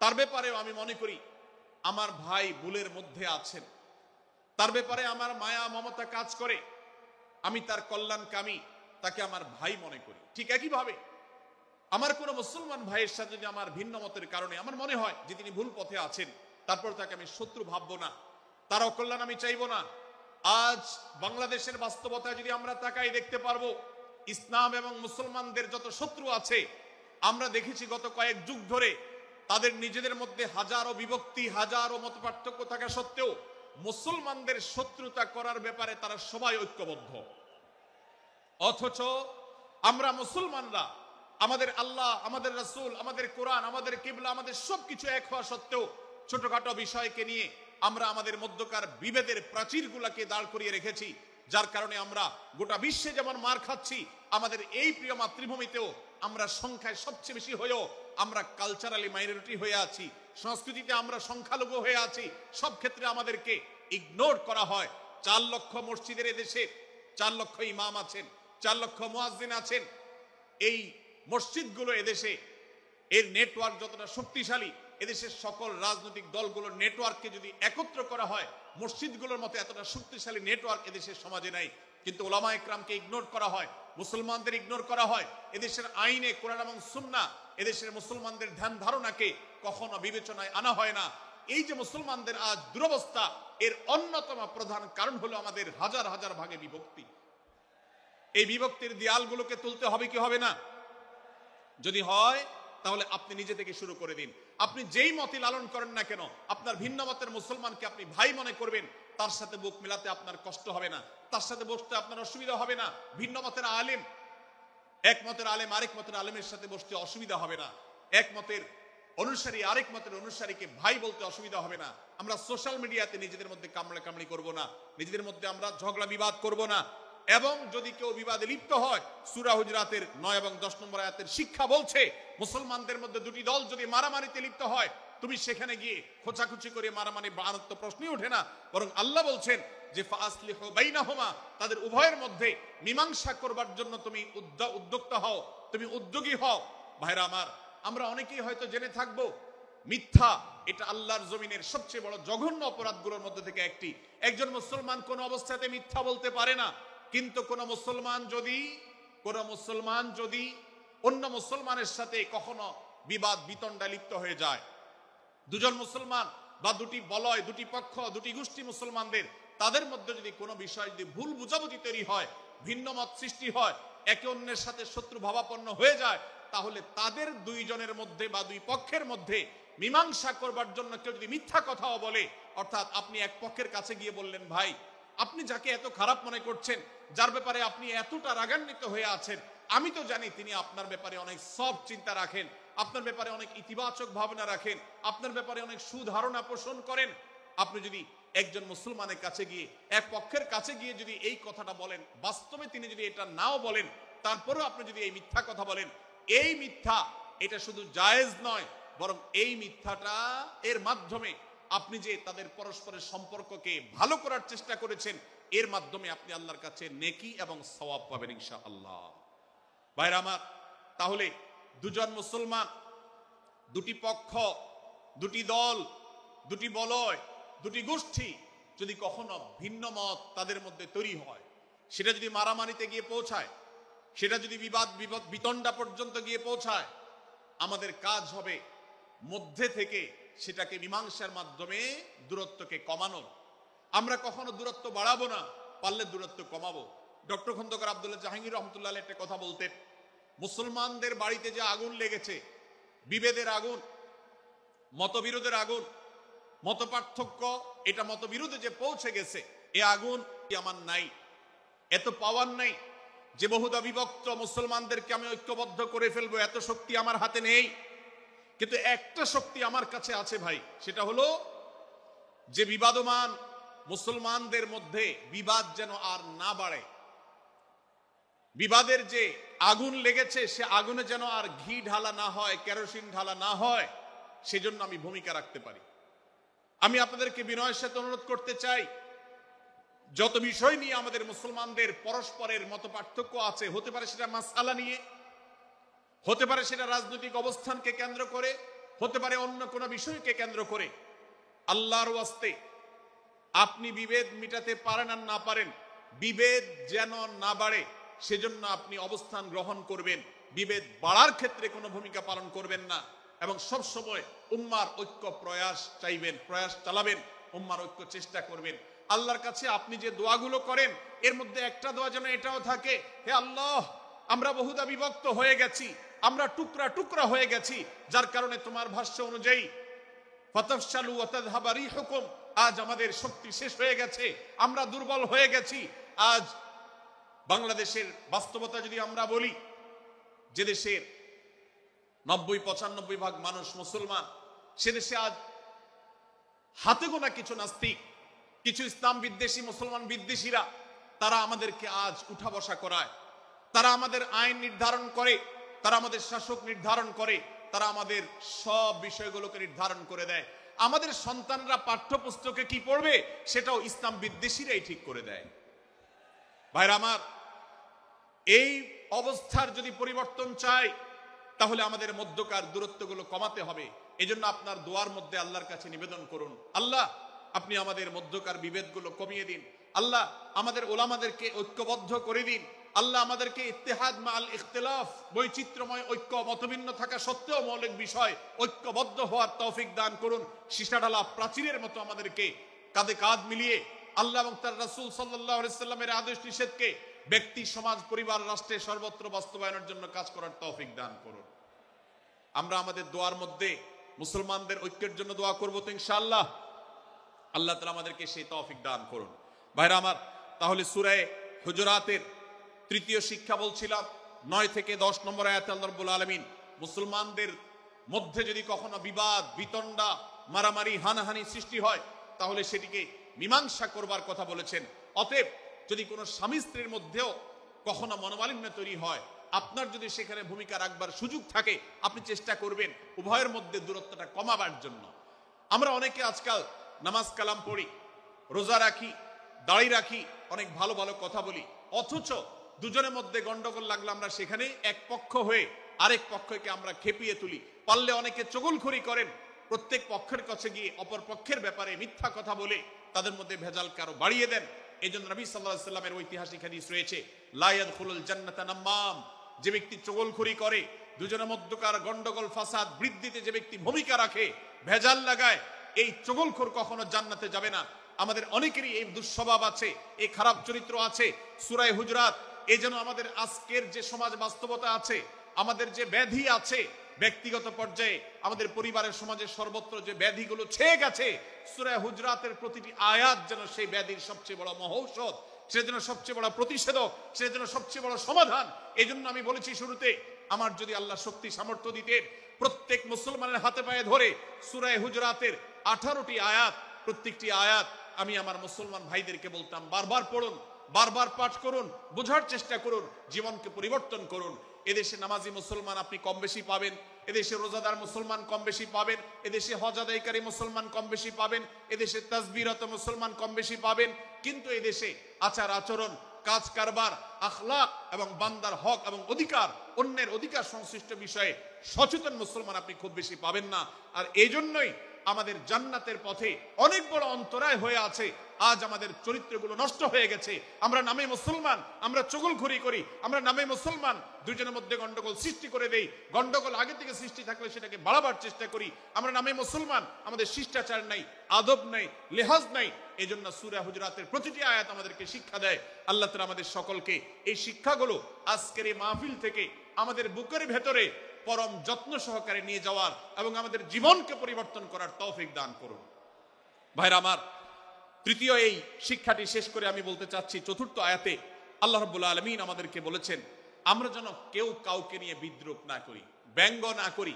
S2: তার ব্যাপারেও আমি মনে করি আমার ভাই ভুলের মধ্যে আছেন, তার ব্যাপারে আমার মায়া মমতা কাজ করে, আমি তার কল্যাণকামী, তাকে আমার ভাই মনে করি। ঠিক একইভাবে আমার কোন মুসলমান ভাইয়ের সাথে যদি আমার ভিন্ন মতের কারণে আমার মনে হয় যে তিনি ভুল পথে আছেন, তারপর তাকে আমি শত্রু ভাববো না, তার অকল্যাণ আমি চাইবো না। আজ বাংলাদেশের বাস্তবতা যদি আমরা তাকাই, দেখতে পারবো ইসলাম এবং মুসলমানদের যত শত্রু আছে, আমরা দেখেছি গত কয়েক যুগ ধরে তাদের নিজেদের মধ্যে হাজারো বিভক্তি, হাজারো মত পার্থক্য থাকা সত্ত্বেও মুসলমানদের শত্রুতা করার ব্যাপারে তারা সবাই ঐক্যবদ্ধ। অথচ আমরা মুসলমানরা, আমাদের আল্লাহ, আমাদের রাসূল, আমাদের কোরআন, আমাদের কিবলা, আমাদের সবকিছু এক হওয়া সত্ত্বেও ছোটখাটো বিষয়কে নিয়ে আমরা আমাদের মধ্যকার বিভেদের প্রাচীরগুলোকে দাঁড় করিয়ে রেখেছি, যার কারণে আমরা গোটা বিশ্বে যেমন মার খাচ্ছি, আমাদের এই প্রিয় মাতৃভূমিতেও আমরা সংখ্যায় সবচেয়ে বেশি হয়েও আমরা কালচারালি মাইনরিটি হয়ে আছি, সংস্কৃতিতে আমরা সংখ্যালঘু হয়ে আছি। সব ক্ষেত্রে আমাদেরকে ইগনোর করা হয়। 4 লক্ষ মসজিদের এদেশে 4 লক্ষ ইমাম আছেন, 4 লক্ষ মুয়াজ্জিন আছেন। এই মসজিদগুলো এদেশে, এর নেটওয়ার্ক যতটা শক্তিশালী, এদেশের সকল রাজনৈতিক দলগুলোর নেটওয়ার্ককে যদি একত্র করা হয়, মসজিদগুলোর মতো এতটা শক্তিশালী নেটওয়ার্ক এদেশের সমাজে নাই। কিন্তু ওলামা ইকরামকে ইগনোর করা হয়, মুসলমানদের ইগনোর করা হয়। এদেশের আইনে কোরআন এবং সুন্নাহ এদেশের মুসলমানদের ধ্যান ধারণাকে কখনো বিবেচনায় আনা হয় না। এই যে মুসলমানদের আজ দুরবস্থা, এর অন্যতম প্রধান কারণ হলো আমাদের হাজার হাজার ভাগে বিভক্তি। এই বিভক্তির দেয়ালগুলোকে তুলতে হবে কি হবে না? যদি হয় তাহলে আপনি নিজে থেকে শুরু করে দিন। আপনি যেই মতই লালন করেন না কেন, আপনার ভিন্ন মতের মুসলমানকে আপনি ভাই মনে করবেন, তার সাথে বুক মেলাতে আপনার কষ্ট হবে না, তার সাথে বসতে আপনার অসুবিধা হবে না। ভিন্ন মতের আলেম, এক মতের আলেম আরেক মতের আলেমের সাথে বসতে অসুবিধা হবে না। এক মতের অনুসারী আরেক মতের অনুসারীকে ভাই বলতে অসুবিধা হবে না। আমরা সোশ্যাল মিডিয়াতে নিজেদের মধ্যে কামড়াকামড়ি করব না, নিজেদের মধ্যে আমরা ঝগড়া বিবাদ করব না। এবং যদি কেউ বিবাদে লিপ্ত হয়, সূরা হুজরাতের 9 এবং 10 নম্বর আয়াতের শিক্ষা বলছে, মুসলমানদের মধ্যে দুটি দল যদি মারামারিতে লিপ্ত হয়, তুমি সেখানে গিয়ে খোঁচাখুচি করে মারামারি বাড়ানোর তো প্রশ্নই ওঠে না। বরং আল্লাহ বলছেন যে ফাসলিহু বাইনাহুমা, তাদের উভয়ের মধ্যে মীমাংসা করবার জন্য তুমি উদ্যোক্তা হও, তুমি উদ্যোগী হও। ভাইরা আমার, আমরা অনেকেই হয়তো জেনে থাকবো মিথ্যা এটা আল্লাহর জমিনের সবচেয়ে বড় জঘন্য অপরাধগুলোর মধ্যে থেকে একটি। একজন মুসলমান কোন অবস্থাতে মিথ্যা বলতে পারে না, কিন্তু কোন মুসলমান যদি অন্য মুসলমানের সাথে কখনো বিবাদ বিতণ্ডা লিপ্ত হয়ে যায়, দুজন মুসলমান বা দুটি বলয়, দুটি পক্ষ, দুটি গোষ্ঠী মুসলমানদের তাদের মধ্যে যদি কোনো বিষয় যদি ভুল বুঝাবুঝি তৈরি হয়, ভিন্ন মত সৃষ্টি হয়, একে অন্যের সাথে শত্রু ভাবাপন্ন হয়ে যায়, তাহলে তাদের দুইজনের মধ্যে বা দুই পক্ষের মধ্যে মীমাংসা করবার জন্য কেউ যদি মিথ্যা কথাও বলে, অর্থাৎ আপনি এক পক্ষের কাছে গিয়ে বললেন, ভাই আপনি যাকে এত খারাপ মনে করছেন, যার ব্যাপারে আপনি এতটা রাগান্বিত হয়ে আছেন, আমি তো জানি তিনি আপনার ব্যাপারে অনেক সফট চিন্তা রাখেন, আপনার ব্যাপারে অনেক ইতিবাচক ভাবনা রাখেন, আপনার ব্যাপারে অনেক সুধারণা পোষণ করেন। আপনি যদি একজন মুসলমানের কাছে গিয়ে, এক পক্ষের কাছে গিয়ে যদি এই কথাটা বলেন, বাস্তবে তিনি যদি এটা নাও বলেন, তারপরেও আপনি যদি এই মিথ্যা কথা বলেন, এই মিথ্যা এটা শুধু জায়েজ নয়, বরং এই মিথ্যাটা এর মাধ্যমে আপনি যে তাদের পরস্পরের সম্পর্ককে ভালো করার চেষ্টা করেছেন, এর মাধ্যমে আপনি আল্লাহর কাছে নেকি এবং সওয়াব পাবেন ইনশাআল্লাহ। ভাইরা আমার, তাহলে দুজন মুসলমান, দুটি পক্ষ, দুটি দল, দুটি বলয়, দুটি গোষ্ঠী যদি কখনো ভিন্ন মত তাদের মধ্যে তৈরি হয়, সেটা যদি মারামারিতে গিয়ে পৌঁছায়, সেটা যদি বিবাদ বিতণ্ডা পর্যন্ত গিয়ে পৌঁছায়, আমাদের কাজ হবে মধ্যে থেকে সেটাকে মীমাংসার মাধ্যমে দূরত্বকে কমানো। আমরা কখনো দূরত্ব বাড়াবো না, পারলে দূরত্ব কমাবো। ডক্টর খন্দকার আব্দুল্লাহ জাহাঙ্গীর রহমতুল্লাহ একটা কথা বলতেন, মুসলমানদের বাড়িতে যে আগুন লেগেছে, বিভেদের আগুন, মতবিরোধের আগুন, মত পার্থক্য, এটা মতবিরোধে যে পৌঁছে গেছে, এ আগুন আমার নাই, এত পাওয়ার নাই যে বহুদা বিভক্ত মুসলমানদেরকে আমি ঐক্যবদ্ধ করে ফেলবো, এত শক্তি আমার হাতে নেই। কিন্তু একটা শক্তি আমার কাছে আছে ভাই, সেটা হলো যে বিবাদমান মুসলমানদের মধ্যে বিবাদ যেন আর না বাড়ে, বিবাদের যে আগুন লেগেছে সে আগুনে যেন আর ঘি ঢালা না হয়, কেরোসিন ঢালা না হয়, সেজন্য আমি ভূমিকা রাখতে পারি। আমি আপনাদেরকে বিনয়ের সাথে অনুরোধ করতে চাই, যত বিষয় নিয়ে আমাদের মুসলমানদের পরস্পরের মত পার্থক্য আছে, হতে পারে সেটা মাসআলা নিয়ে, হতে পারে সেটা রাজনৈতিক অবস্থানকে কেন্দ্র করে, হতে পারে অন্য কোনো বিষয়কে কেন্দ্র করে, আল্লাহর ওয়াস্তে আপনি বিভেদ মিটাতে পারেন আর না পারেন, বিভেদ যেন না বাড়ে সেজন্য আপনি অবস্থান গ্রহণ করবেন, বিভেদ বাড়ার ক্ষেত্রে কোনো ভূমিকা পালন করবেন না, এবং সব সময় উম্মার ঐক্য প্রয়াস চাইবেন, প্রয়াস চালাবেন, উম্মার ঐক্য চেষ্টা করবেন। আল্লাহর কাছে আপনি যে দোয়াগুলো করেন, এর মধ্যে একটা দোয়া যেন এটাও থাকে, হে আল্লাহ, আমরা বহুদা বিভক্ত হয়ে গেছি, আমরা টুকরা টুকরা হয়ে গেছি, যার কারণে তোমার ভাষ্য অনুযায়ী ফাতাফশালু ওয়া তাযহাবা রিহুকুম, আজ আমাদের শক্তি শেষ হয়ে গেছে, আমরা দুর্বল হয়ে গেছি। আজ বাংলাদেশের বাস্তবতা যদি আমরা বলি, যে দেশের 90-95 ভাগ মানুষ মুসলমান, সে দেশে আজ হাতে গোনা কিছু নাস্তিক, কিছু ইসলাম বিদ্বেষী, মুসলমান বিদ্বেষীরা, তারা আমাদেরকে আজ উঠা বসা করায়, তারা আমাদের আইন নির্ধারণ করে, তারা আমাদের শাসক নির্ধারণ করে, তারা আমাদের সব বিষয়গুলোকে নির্ধারণ করে দেয়। আমাদের সন্তানরা পাঠ্যপুস্তকে কি পড়বে সেটাও ইসলাম বিদ্বেষীরাই ঠিক করে দেয়। ভাইরা আমার, এই অবস্থার যদি পরিবর্তন চাই, তাহলে আমাদের মধ্যকার দূরত্বগুলো কমাতে হবে। এজন্য আপনার দোয়ার মধ্যে আল্লাহর কাছে নিবেদন করুন, আল্লাহ আপনি আমাদের মধ্যকার বিভেদগুলো কমিয়ে দিন, আল্লাহ আমাদের ওলামাদেরকে ঐক্যবদ্ধ করে দিন, আল্লাহ আমাদেরকে ইত্তেহাদ মাল ইখতিলাফ, বৈচিত্র্যময় ঐক্য, মতভিন্ন থাকা সত্ত্বেও মৌলিক বিষয় ঐক্যবদ্ধ হওয়ার তৌফিক দান করুন। সীসাঢালা প্রাচীরের মতো আমাদেরকে কাঁধে কাঁধ মিলিয়ে আল্লাহ এবং তার রাসূল সাল্লাল্লাহু আলাইহি সাল্লামের আদেশ নিষেধকে ব্যক্তি, সমাজ, পরিবার, রাষ্ট্রে সর্বত্র বাস্তবায়নের জন্য কাজ করার তৌফিক দান করুন। আমরা আমাদের দোয়ার মধ্যে মুসলমানদের ঐক্যের জন্য দোয়া করব তো ইনশাআল্লাহ, আল্লাহ তাআলা আমাদেরকে সেই তৌফিক দান করুন। ভাইরা আমার, তাহলে সূরা হুজুরাতের তৃতীয় শিক্ষা বলছিলাম, 9 থেকে 10 নম্বর আয়াতে আল্লাহ রাব্বুল আলামিন মুসলমানদের মধ্যে যদি কখনো বিবাদ বিতণ্ডা, মারামারি, হানাহানি সৃষ্টি হয়, তাহলে সেটিকে মীমাংসা করবার কথা বলেছেন। অতএব যদি কোনো স্বামী স্ত্রীর মধ্যেও কখনো মনোমালিন্য তৈরি হয়, আপনার যদি সেখানে ভূমিকা রাখবার সুযোগ থাকে, আপনি চেষ্টা করবেন উভয়ের মধ্যে দূরত্বটা কমাবার জন্য। আমরা অনেকে আজকাল নামাজ কালাম পড়ি, রোজা রাখি, দাড়ি রাখি, অনেক ভালো ভালো কথা বলি, অথচ দুজনের মধ্যে গন্ডগোল লাগলে আমরা সেখানে এক পক্ষ হয়ে আরেক পক্ষকে আমরা খেপিয়ে তুলি। পারলে অনেকে চগলখড়ি করেন, প্রত্যেক পক্ষের কাছে গিয়ে অপর পক্ষের ব্যাপারে মিথ্যা কথা বলে তাদের মধ্যে ভেজালকে আরো বাড়িয়ে দেন। এই জন্য নবী সাল্লাল্লাহু আলাইহি ওয়াসাল্লামের ঐতিহাসিক হাদিস রয়েছে, লা ইয়াদখুলুল জান্নাতা নাম্মাম, যে ব্যক্তি চগলখড়ি করে, দুজনের মধ্যকার গন্ডগোল ফাসাদ বৃদ্ধিতে যে ব্যক্তি ভূমিকা রাখে, ভেজাল লাগায়, এই চগলখোর কখনো জান্নাতে যাবে না। আমাদের অনেকেরই এই দুঃস্বভাব আছে, এই খারাপ চরিত্র আছে। সূরা হুজুরাত এই জন্য আমাদের আজকের যে সমাজ বাস্তবতা আছে, আমাদের যে ব্যাধি আছে ব্যক্তিগত পর্যায়ে, আমাদের পরিবারের সমাজের সর্বত্র যে ব্যাধিগুলো ছেয়ে গেছে, সূরা হুজুরাতের প্রতিটি আয়াত যেন সেই ব্যাধির সবচেয়ে বড় মহৌষধ, সেজন্য সবচেয়ে বড় প্রতিষেধক, সেজন্য সবচেয়ে বড় সমাধান। এই জন্য আমি বলেছি শুরুতে, আমার যদি আল্লাহ শক্তি সামর্থ্য দিতেন, প্রত্যেক মুসলমানের হাতে পায়ে ধরে সূরা হুজুরাতের 18টি আয়াত, প্রত্যেকটি আয়াত আমি আমার মুসলমান ভাইদেরকে বলতাম, বারবার পড়ুন, বারবার পাঠ করুন, বোঝার চেষ্টা করুন, জীবনকে পরিবর্তন করুন। এদেশে নামাজি মুসলমান আপনি কম বেশি পাবেন, এদেশে রোজাদার মুসলমান কম বেশি পাবেন, এদেশে হজ আদায়কারী মুসলমান কম বেশি পাবেন, এদেশে তাসবিহরত মুসলমান কম বেশি পাবেন, কিন্তু এদেশে আচার আচরণ, কাজ কারবার, আখলাক এবং বান্দার হক এবং অধিকার, অন্যের অধিকার সংশ্লিষ্ট বিষয়ে সচেতন মুসলমান আপনি খুব বেশি পাবেন না। আর এই জন্যই আমাদের জান্নাতের পথে অনেক বড় অন্তরায় হয়ে আছে। আজ আমাদের চরিত্রগুলো নষ্ট হয়ে গেছে। আমরা নামে মুসলমান, আমরা চগলখড়ি করি, আমরা নামে মুসলমান, দুজনের মধ্যে গন্ডগোল সৃষ্টি করে দেই। গন্ডগোল আগে থেকে সৃষ্টি থাকলে সেটাকে বাড়াবার চেষ্টা করি। আমরা নামে মুসলমান, আমাদের শিষ্টাচার নাই, আদব নাই, লেহাজ নাই। এই জন্য সূরা হুজুরাতের প্রতিটি আয়াত আমাদেরকে শিক্ষা দেয়। আল্লাহ তাআলা আমাদের সকলকে এই শিক্ষাগুলো আজকের এই মাহফিল থেকে আমাদের বুকের ভেতরে পরম যত্ন সহকারে নিয়ে যাওয়ার এবং আমাদের জীবনকে পরিবর্তন করার তৌফিক দান করুন। ভাইরা আমার, তৃতীয় এই শিক্ষাটি শেষ করে আমি বলতে চাচ্ছি, চতুর্থ আয়াতে আল্লাহ রাব্বুল আলামিন আমাদেরকে বলেছেন, আমরা যেন কেউ কাউকে নিয়ে বিদ্রূপ না করি, ব্যঙ্গ না করি,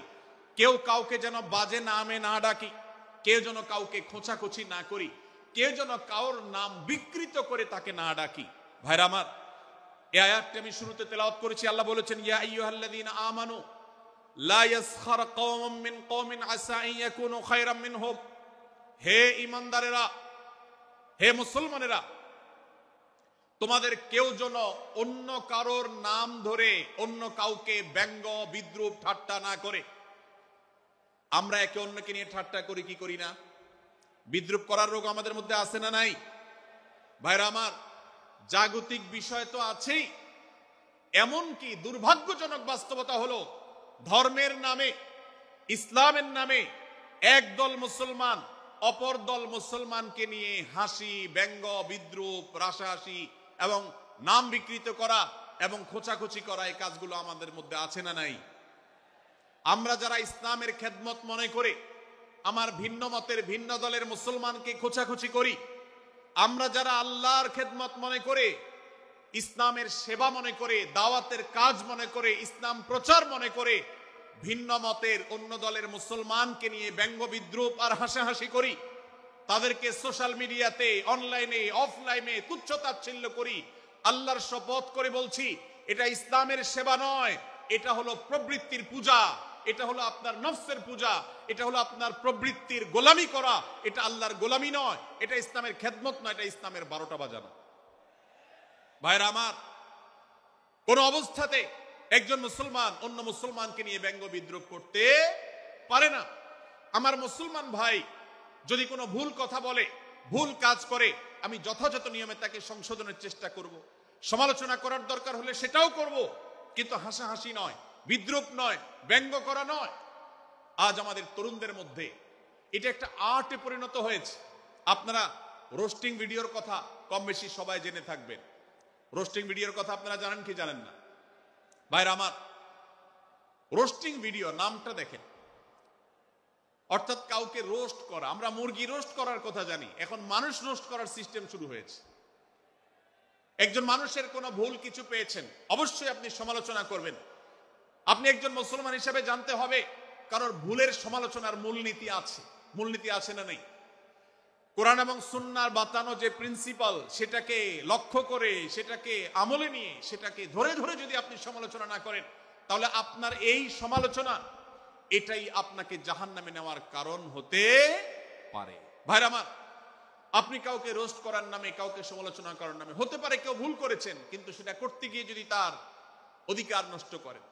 S2: কেউ কাউকে যেন বাজে নামে না ডাকি, কেউ যেন কাউকে খোঁচাখুচি না করি, কেউ যেন কারোর নাম বিকৃত করে তাকে না ডাকি। ভাইরা আমার, এই আয়াতটি আমি শুরুতে তেলাওয়াত করেছি। আল্লাহ বলেছেন, ইয়া আইয়ুহাল্লাযীনা আমানু লা ইয়াসখার কওমুম মিন কওমিন আসা আন ইয়াকুনু খায়রাম মিনহুম। হে ঈমানদারেরা, হে মুসলমানেরা, তোমাদের কেউ যেন অন্য কারোর নাম ধরে অন্য কাউকে ব্যঙ্গ বিদ্রূপ ঠাট্টা না করে। আমরা একে অন্যকে নিয়ে ঠাট্টা করি কি করি না? বিদ্রূপ করার রোগ আমাদের মধ্যে আছে না নাই? ভাইরা আমার, জাগতিক বিষয় তো আছেই, এমনকি দুর্ভাগ্যজনক বাস্তবতা হলো ধর্মের নামে, ইসলামের নামে একদল মুসলমান অপর দল মুসলমানকে নিয়ে হাসি, ব্যঙ্গ, বিদ্রূপ, রাসাহাসি এবং নাম বিকৃত করা এবং খোঁচাখুচি করা, এই কাজগুলো আমাদের মধ্যে আছে না নাই? আমরা যারা ইসলামের খেদমত মনে করে আমার ভিন্ন মতের ভিন্ন দলের মুসলমানকে খোঁচাখুচি করি, আমরা যারা আল্লাহর খেদমত মনে করে, ইসলামের সেবা মনে করে, দাওয়াতের কাজ মনে করে, ইসলাম প্রচার মনে করে ভিন্ন মতের অন্য দলের মুসলমানকে নিয়ে ব্যঙ্গ বিদ্রূপ আর হাসাহাসি করি, তাদেরকে সোশ্যাল মিডিয়াতে, অনলাইনে, অফলাইনে তুচ্ছ-তাচ্ছিল্য করি, আল্লাহর শপথ করে বলছি, এটা ইসলামের সেবা নয়, এটা হলো প্রবৃত্তির পূজা, এটা হলো আপনার নফসের পূজা, এটা হলো আপনার প্রবৃত্তির গোলামি করা, এটা আল্লাহর গোলামি নয়, এটা ইসলামের খেদমত নয়, এটা ইসলামের 12টা বাজানো। ভাইরা আমার, কোন অবস্থাতে একজন মুসলমান অন্য মুসলমানকে নিয়ে ব্যঙ্গ বিদ্রূপ করতে পারে না। আমার মুসলমান ভাই যদি কোনো ভুল কথা বলে, ভুল কাজ করে, আমি যথাযথ নিয়মে তাকে সংশোধনের চেষ্টা করব, সমালোচনা করার দরকার হলে সেটাও করব, কিন্তু হাসাহাসি নয়, বিদ্রূপ নয়, ব্যঙ্গ করা নয়। আজ আমাদের তরুণদের মধ্যে এটা একটা আর্টে পরিণত হয়েছে। আপনারা রোস্টিং ভিডিওর কথা কম বেশি সবাই জেনে থাকবেন। রোস্টিং ভিডিওর কথা আপনারা জানেন কি জানেন না? ভাইরা আমার, রোস্টিং ভিডিও নামটা দেখেন, অর্থাৎ কাউকে রোস্ট করা। আমরা মুরগি রোস্ট করার কথা জানি, এখন মানুষ রোস্ট করার সিস্টেম শুরু হয়েছে। একজন মানুষের কোনো ভুল কিছু পেয়েছেন, অবশ্যই আপনি সমালোচনা করবেন। আপনি একজন মুসলমান হিসেবে জানতে হবে কারোর ভুলের সমালোচনার মূলনীতি আছে। মূলনীতি আছে না নেই? কোরআন এবং সুন্নাহর বাতানো যে প্রিন্সিপাল, সেটাকে লক্ষ্য করে, সেটাকে আমলে নিয়ে, সেটাকে ধরে ধরে যদি আপনি সমালোচনা না করেন, তাহলে আপনার এই সমালোচনা এটাই আপনাকে জাহান্নামে নেওয়ার কারণ হতে পারে। ভাইরা আমার, আপনি কাউকে রোস্ট করার নামে, কাউকে সমালোচনা করার নামে, হতে পারে কেউ ভুল করেছেন, কিন্তু সেটা করতে গিয়ে যদি তার অধিকার নষ্ট করেন,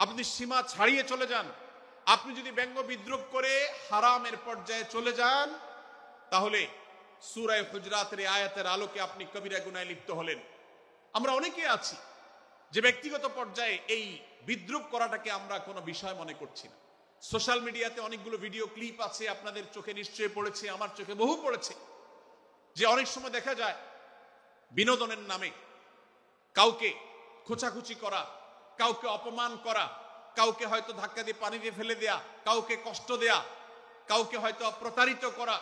S2: আপনি সীমা ছাড়িয়ে চলে যান, আপনি যদি ব্যঙ্গ বিদ্রূপ করে হারামের পর্যায়ে চলে যান, তাহলে সূরা হুজুরাতের আয়াতের আলোকে আপনি কবিরা গুনাহে লিপ্ত হলেন। আমরা অনেকে আছি যে ব্যক্তিগত পর্যায়ে এই বিদ্রূপ করাটাকে আমরা কোনো বিষয় মনে করছি না। সোশ্যাল মিডিয়াতে অনেকগুলো ভিডিও ক্লিপ আছে, আপনাদের চোখে নিশ্চয়ই পড়েছে, আমার চোখে বহু পড়েছে, যে অনেক সময় দেখা যায় বিনোদনের নামে কাউকে খোঁচাখুচি করা, কাউকে অপমান করা, কাউকে হয়তো ধাক্কা দিয়ে পানিতে ফেলে দেয়া, কাউকে কষ্ট দেয়া, কাউকে হয়তো প্রতারিত করা,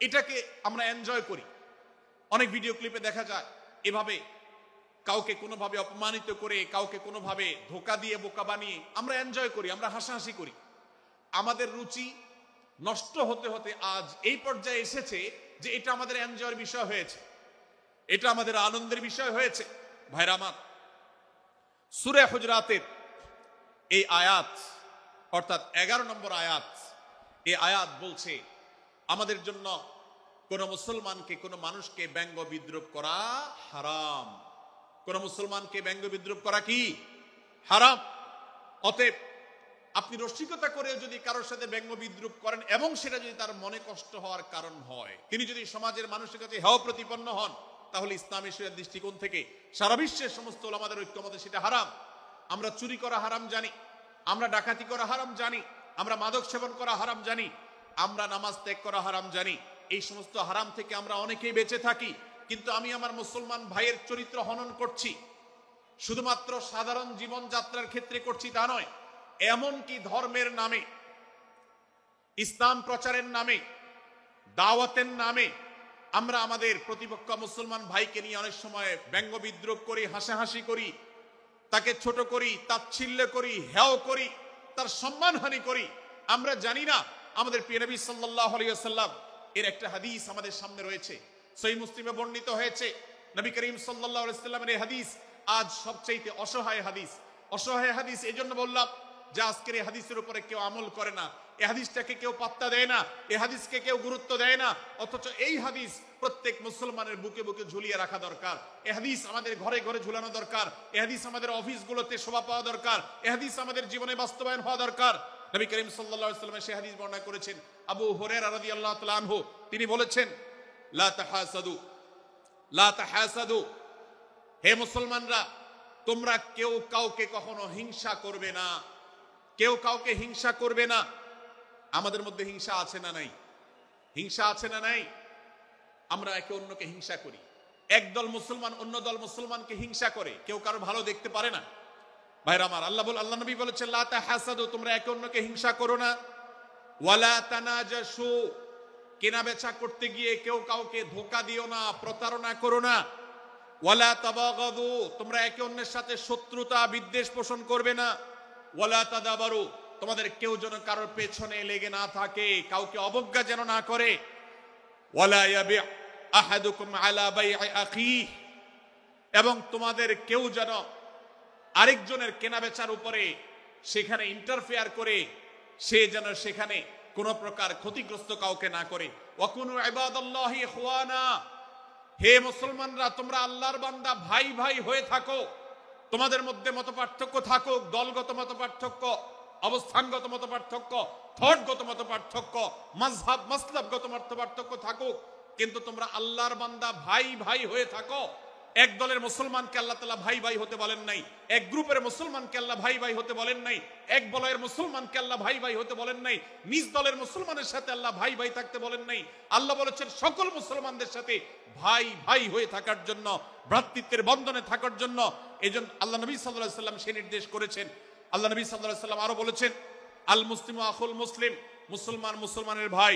S2: এটাকে আমরা এনজয় করি। অনেক ভিডিও ক্লিপে দেখা যায় এভাবে কাউকে কোনোভাবে অপমানিত করে, কাউকে কোনোভাবে ধোকা দিয়ে বোকা বানিয়ে আমরা এনজয় করি, আমরা হাসাহাসি করি। আমাদের রুচি নষ্ট হতে হতে আজ এই পর্যায়ে এসেছে যে এটা আমাদের এনজয়ের বিষয় হয়েছে, এটা আমাদের আনন্দের বিষয় হয়েছে। ভাইরা আমার, সূরা হুজরাতের এই আয়াত অর্থাৎ 11 নম্বর আয়াত, এই আয়াত বলছে আমাদের জন্য কোন মুসলমানকে, কোন মানুষকে ব্যঙ্গ বিদ্রূপ করা হারাম। কোন মুসলমানকে ব্যঙ্গ বিদ্রূপ করা কি হারাম। অতএব আপনি রসিকতা করে যদি কারোর সাথে ব্যঙ্গ বিদ্রূপ করেন এবং সেটা যদি তার মনে কষ্ট হওয়ার কারণ হয়, তিনি যদি সমাজের মানুষের কাছে হেয় প্রতিপন্ন হন, তাহলে ইসলামী শরীয়তের দৃষ্টিকোণ থেকে সারা বিশ্বের সমস্ত উলামাদের ঐক্যমতে সেটা হারাম। আমরা চুরি করা হারাম জানি, আমরা ডাকাতি করা হারাম জানি, আমরা মাদক সেবন করা হারাম জানি, আমরা নামাজ ত্যাগ করা হারাম জানি। এই সমস্ত হারাম থেকে আমরা অনেকেই বেঁচে থাকি, কিন্তু আমি আমার মুসলমান ভাইয়ের চরিত্র হনন করছি, শুধুমাত্র সাধারণ জীবনযাত্রার ক্ষেত্রে করছি তা নয়, এমনকি ধর্মের নামে, ইসলাম প্রচারের নামে, দাওয়াতের নামে আমরা আমাদের প্রতিপক্ষ মুসলমান ভাইকে নিয়ে অনেক সময় ব্যঙ্গ বিদ্রূপ করি, হাসাহাসি করি, তাকে ছোট করি, তাচ্ছিল্য করি, হেয় করি, তার সম্মানহানি করি। আমরা জানি না আমাদের প্রিয় নবী সাল্লাল্লাহু আলাইহি ওয়াসাল্লাম এর একটা হাদিস আমাদের সামনে রয়েছে, সহিহ মুসলিমে বর্ণিত হয়েছে। নবী করিম সাল্লাল্লাহু আলাইহি ওয়াসাল্লামের এই হাদিস আজ সবচেয়ে অসহায় হাদিস। অসহায় হাদিস এই জন্য বললাম যে আজকের এই হাদিসের উপরে কেউ আমল করে না, এই হাদিসটাকে কেউ পাত্তা দেয় না, এই হাদিসকে কেউ গুরুত্ব দেয় না, অথচ এই হাদিস প্রত্যেক মুসলমানের বুকে বুকে ঝুলিয়ে রাখা দরকার। এই হাদিস আমাদের ঘরে ঘরে ঝুলানো দরকার, এই হাদিস আমাদের অফিসগুলোতে শোভা পাওয়া দরকার, এই হাদিস আমাদের জীবনে বাস্তবায়ন হওয়া দরকার। নবী করিম সাল্লাল্লাহু আলাইহি ওয়াসাল্লাম সেই হাদিস বর্ণনা করেছেন। আবু হুরায়রা রাদিয়াল্লাহু তাআলা আনহু তিনি বলেছেন, লা তাহাসাদু, লা তাহাসাদু, হে মুসলমানরা তোমরা কেউ কাউকে কখনো হিংসা করবে না, কেউ কাউকে হিংসা করবে না। আমাদের মধ্যে হিংসা আছে না নাই? হিংসা আছে না নাই? আমরা একে অন্যকে হিংসা করি। একদল মুসলমান অন্য দল মুসলমানকে হিংসা করে, কেউ কারো ভালো দেখতে পারে না। ভাইরা আমার, আল্লাহ নবী বলেছেন লা তাহাসাদু, তোমরা একে অন্যকে হিংসা করো না। ওয়ালা তানাজাসু, কেনা বেচা করতে গিয়ে কেউ কাউকে ধোঁকা দিও না, প্রতারণা করো না। ওয়ালা তাবাগাদু, তোমরা একে অন্যের সাথে শত্রুতা বিদ্বেষ পোষণ করবে না। ওয়ালা তাদাবারু, তোমাদের কেউ যেন কারোর পেছনে লেগে না থাকে, কাউকে অবজ্ঞা যেন না করে। ওয়ালা ইয়াবি আহাদুকুম আলা বাই'i আখিহি, এবং তোমাদের কেউ যেন আরেকজনের কেনাবেচার উপরে সেখানে ইন্টারফেয়ার করে সে যেন সেখানে কোন প্রকার ক্ষতিগ্রস্ত কাউকে না করে। ওয়াকুনু ইবাদাল্লাহি ইখওয়ানা, হে মুসলমানরা তোমরা আল্লাহর বান্দা ভাই ভাই হয়ে থাকো। তোমাদের মধ্যে মতপার্থক্য থাকুক, দলগত মতপার্থক্য, অবস্থানগত মতপার্থক্য, থটগত মতপার্থক্য, মাযহাব মাসলাবগত মতপার্থক্য থাকুক, কিন্তু তোমরা আল্লাহর বান্দা ভাই ভাই হয়ে থাকো। এক দলের মুসলমানকে আল্লাহ তাআলা ভাই ভাই হতে বলেন নাই, এক গ্রুপের মুসলমানকে আল্লাহ ভাই ভাই হতে বলেন নাই, এক বলয়ের মুসলমানকে আল্লাহ ভাই ভাই হতে বলেন নাই, নিজ দলের মুসলমানের সাথে আল্লাহ ভাই ভাই থাকতে বলেন নাই। আল্লাহ বলেছেন সকল মুসলমানদের সাথে ভাই ভাই হয়ে থাকার জন্য, ভ্রাতৃত্বের বন্ধনে থাকার জন্য। এইজন্য আল্লাহ নবী সাল্লাল্লাহু আলাইহি ওয়াসাল্লাম সে নির্দেশ করেছেন। আল্লাহ নবী সাল্লাল্লাহু আলাইহি ওয়াসাল্লাম আরো বলেছেন, আল মুসলিমু আখুল মুসলিম, মুসলমান মুসলমানের ভাই,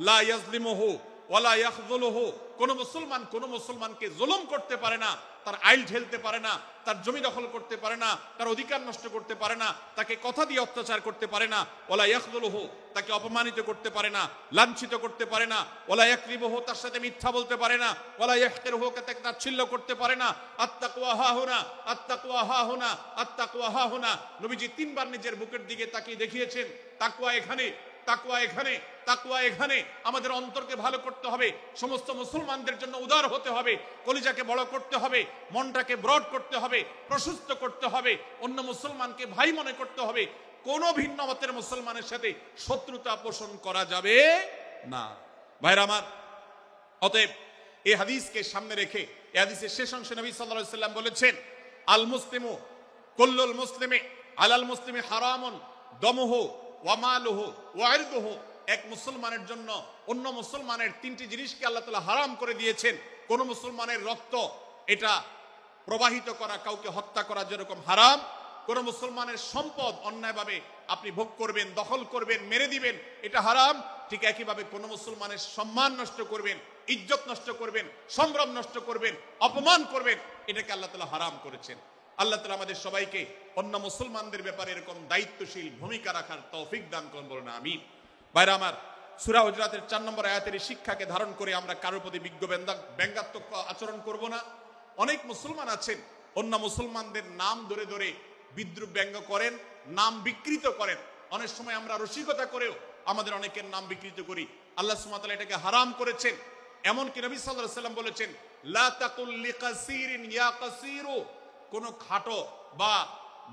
S2: লা ইয়াজলিমুহু ওয়ালা ইয়াখযুলুহু, কোন মুসলমান কোন মুসলমানকে জুলুম করতে পারে না, তার আইল ঠেলতে পারে না, তার জমি দখল করতে পারে না, তার অধিকার নষ্ট করতে পারে না, তাকে কথা দিয়ে অত্যাচার করতে পারে না। ওয়ালা ইয়াখযুলুহু, তাকে অপমানিত করতে পারে না, লাঞ্ছিত করতে পারে না। ওয়ালা ইয়াকযিবুহু, তার সাথে মিথ্যা বলতে পারে না। ওয়ালা ইয়াহকিরুহু, তাকে তাচ্ছিল্য করতে পারে না। আত্তাকওয়া হাহুনা, আত্তাকওয়া হাহুনা, আত্তাকওয়া হাহুনা। নবীজি তিনবার নিজের বুকের দিকে তাকিয়ে দেখিয়েছেন, তাকওয়া এখানে, তাকওয়া এখানে, তাকওয়া এখানে। আমাদের অন্তরকে ভালো করতে হবে, সমস্ত মুসলমানদের জন্য উদার হতে হবে, কলিজাকে বড় করতে হবে, মনটাকে ব্রড করতে হবে, প্রশস্ত করতে হবে, অন্য মুসলমানকে ভাই মনে করতে হবে। কোন ভিন্ন মতের মুসলমানের সাথে শত্রুতা পোষণ করা যাবে না। ভাইরা আমার, অতএব এই হাদিসকে সামনে রেখে এই হাদিসের শেষ অংশে নবী সাল্লাল্লাহু আলাইহি ওয়াসাল্লাম বলেছেন, আল মুসলিমু কুল্লুল মুসলিমি আলাল মুসলিমি হারামুন দমুহু ওয়া মালুহু ওয়া ইরদুহু। এক মুসলমানের জন্য অন্য মুসলমানের তিনটি জিনিসকে আল্লাহ তাআলা হারাম করে দিয়েছেন। কোন মুসলমানের রক্ত এটা প্রবাহিত করা, কাউকে হত্যা করা যেরকম হারাম, কোন মুসলমানের সম্পদ অন্যায়ভাবে আপনি ভোগ করবেন, দখল করবেন, মেরে দিবেন, এটা হারাম। ঠিক একইভাবে কোন মুসলমানের সম্মান নষ্ট করবেন, ইজ্জত নষ্ট করবেন, সম্ভ্রম নষ্ট করবেন, অপমান করবেন, এটাকে আল্লাহ তাআলা হারাম করেছেন। আল্লাহ তাআলা আমাদের সবাইকে অন্য মুসলমানদের ব্যাপারে এরকম দায়িত্বশীল ভূমিকা রাখার তৌফিক দান করুন, বলুন আমিন। ভাইরা আমার, সূরা হুজরাতের 4 নম্বর আয়াতের শিক্ষাকে ধারণ করে আমরা কারোর প্রতি ব্যঙ্গাত্মক আচরণ করব না। অনেক মুসলমান আছেন অন্য মুসলমানদের নাম ধরে ধরে বিদ্রুপ ব্যঙ্গ করেন, নাম বিকৃত করেন। অনেক সময় আমরা রসিকতা করেও আমাদের অনেকের নাম বিকৃত করি। আল্লাহ সুবহানাহু ওয়া তাআলা এটাকে হারাম করেছেন। এমনকি নবী সাল্লাল্লাহু আলাইহি ওয়াসাল্লাম বলেছেন, লা তাকুল লিকাসিরিন ইয়া কাসিরু, কোন খাটো বা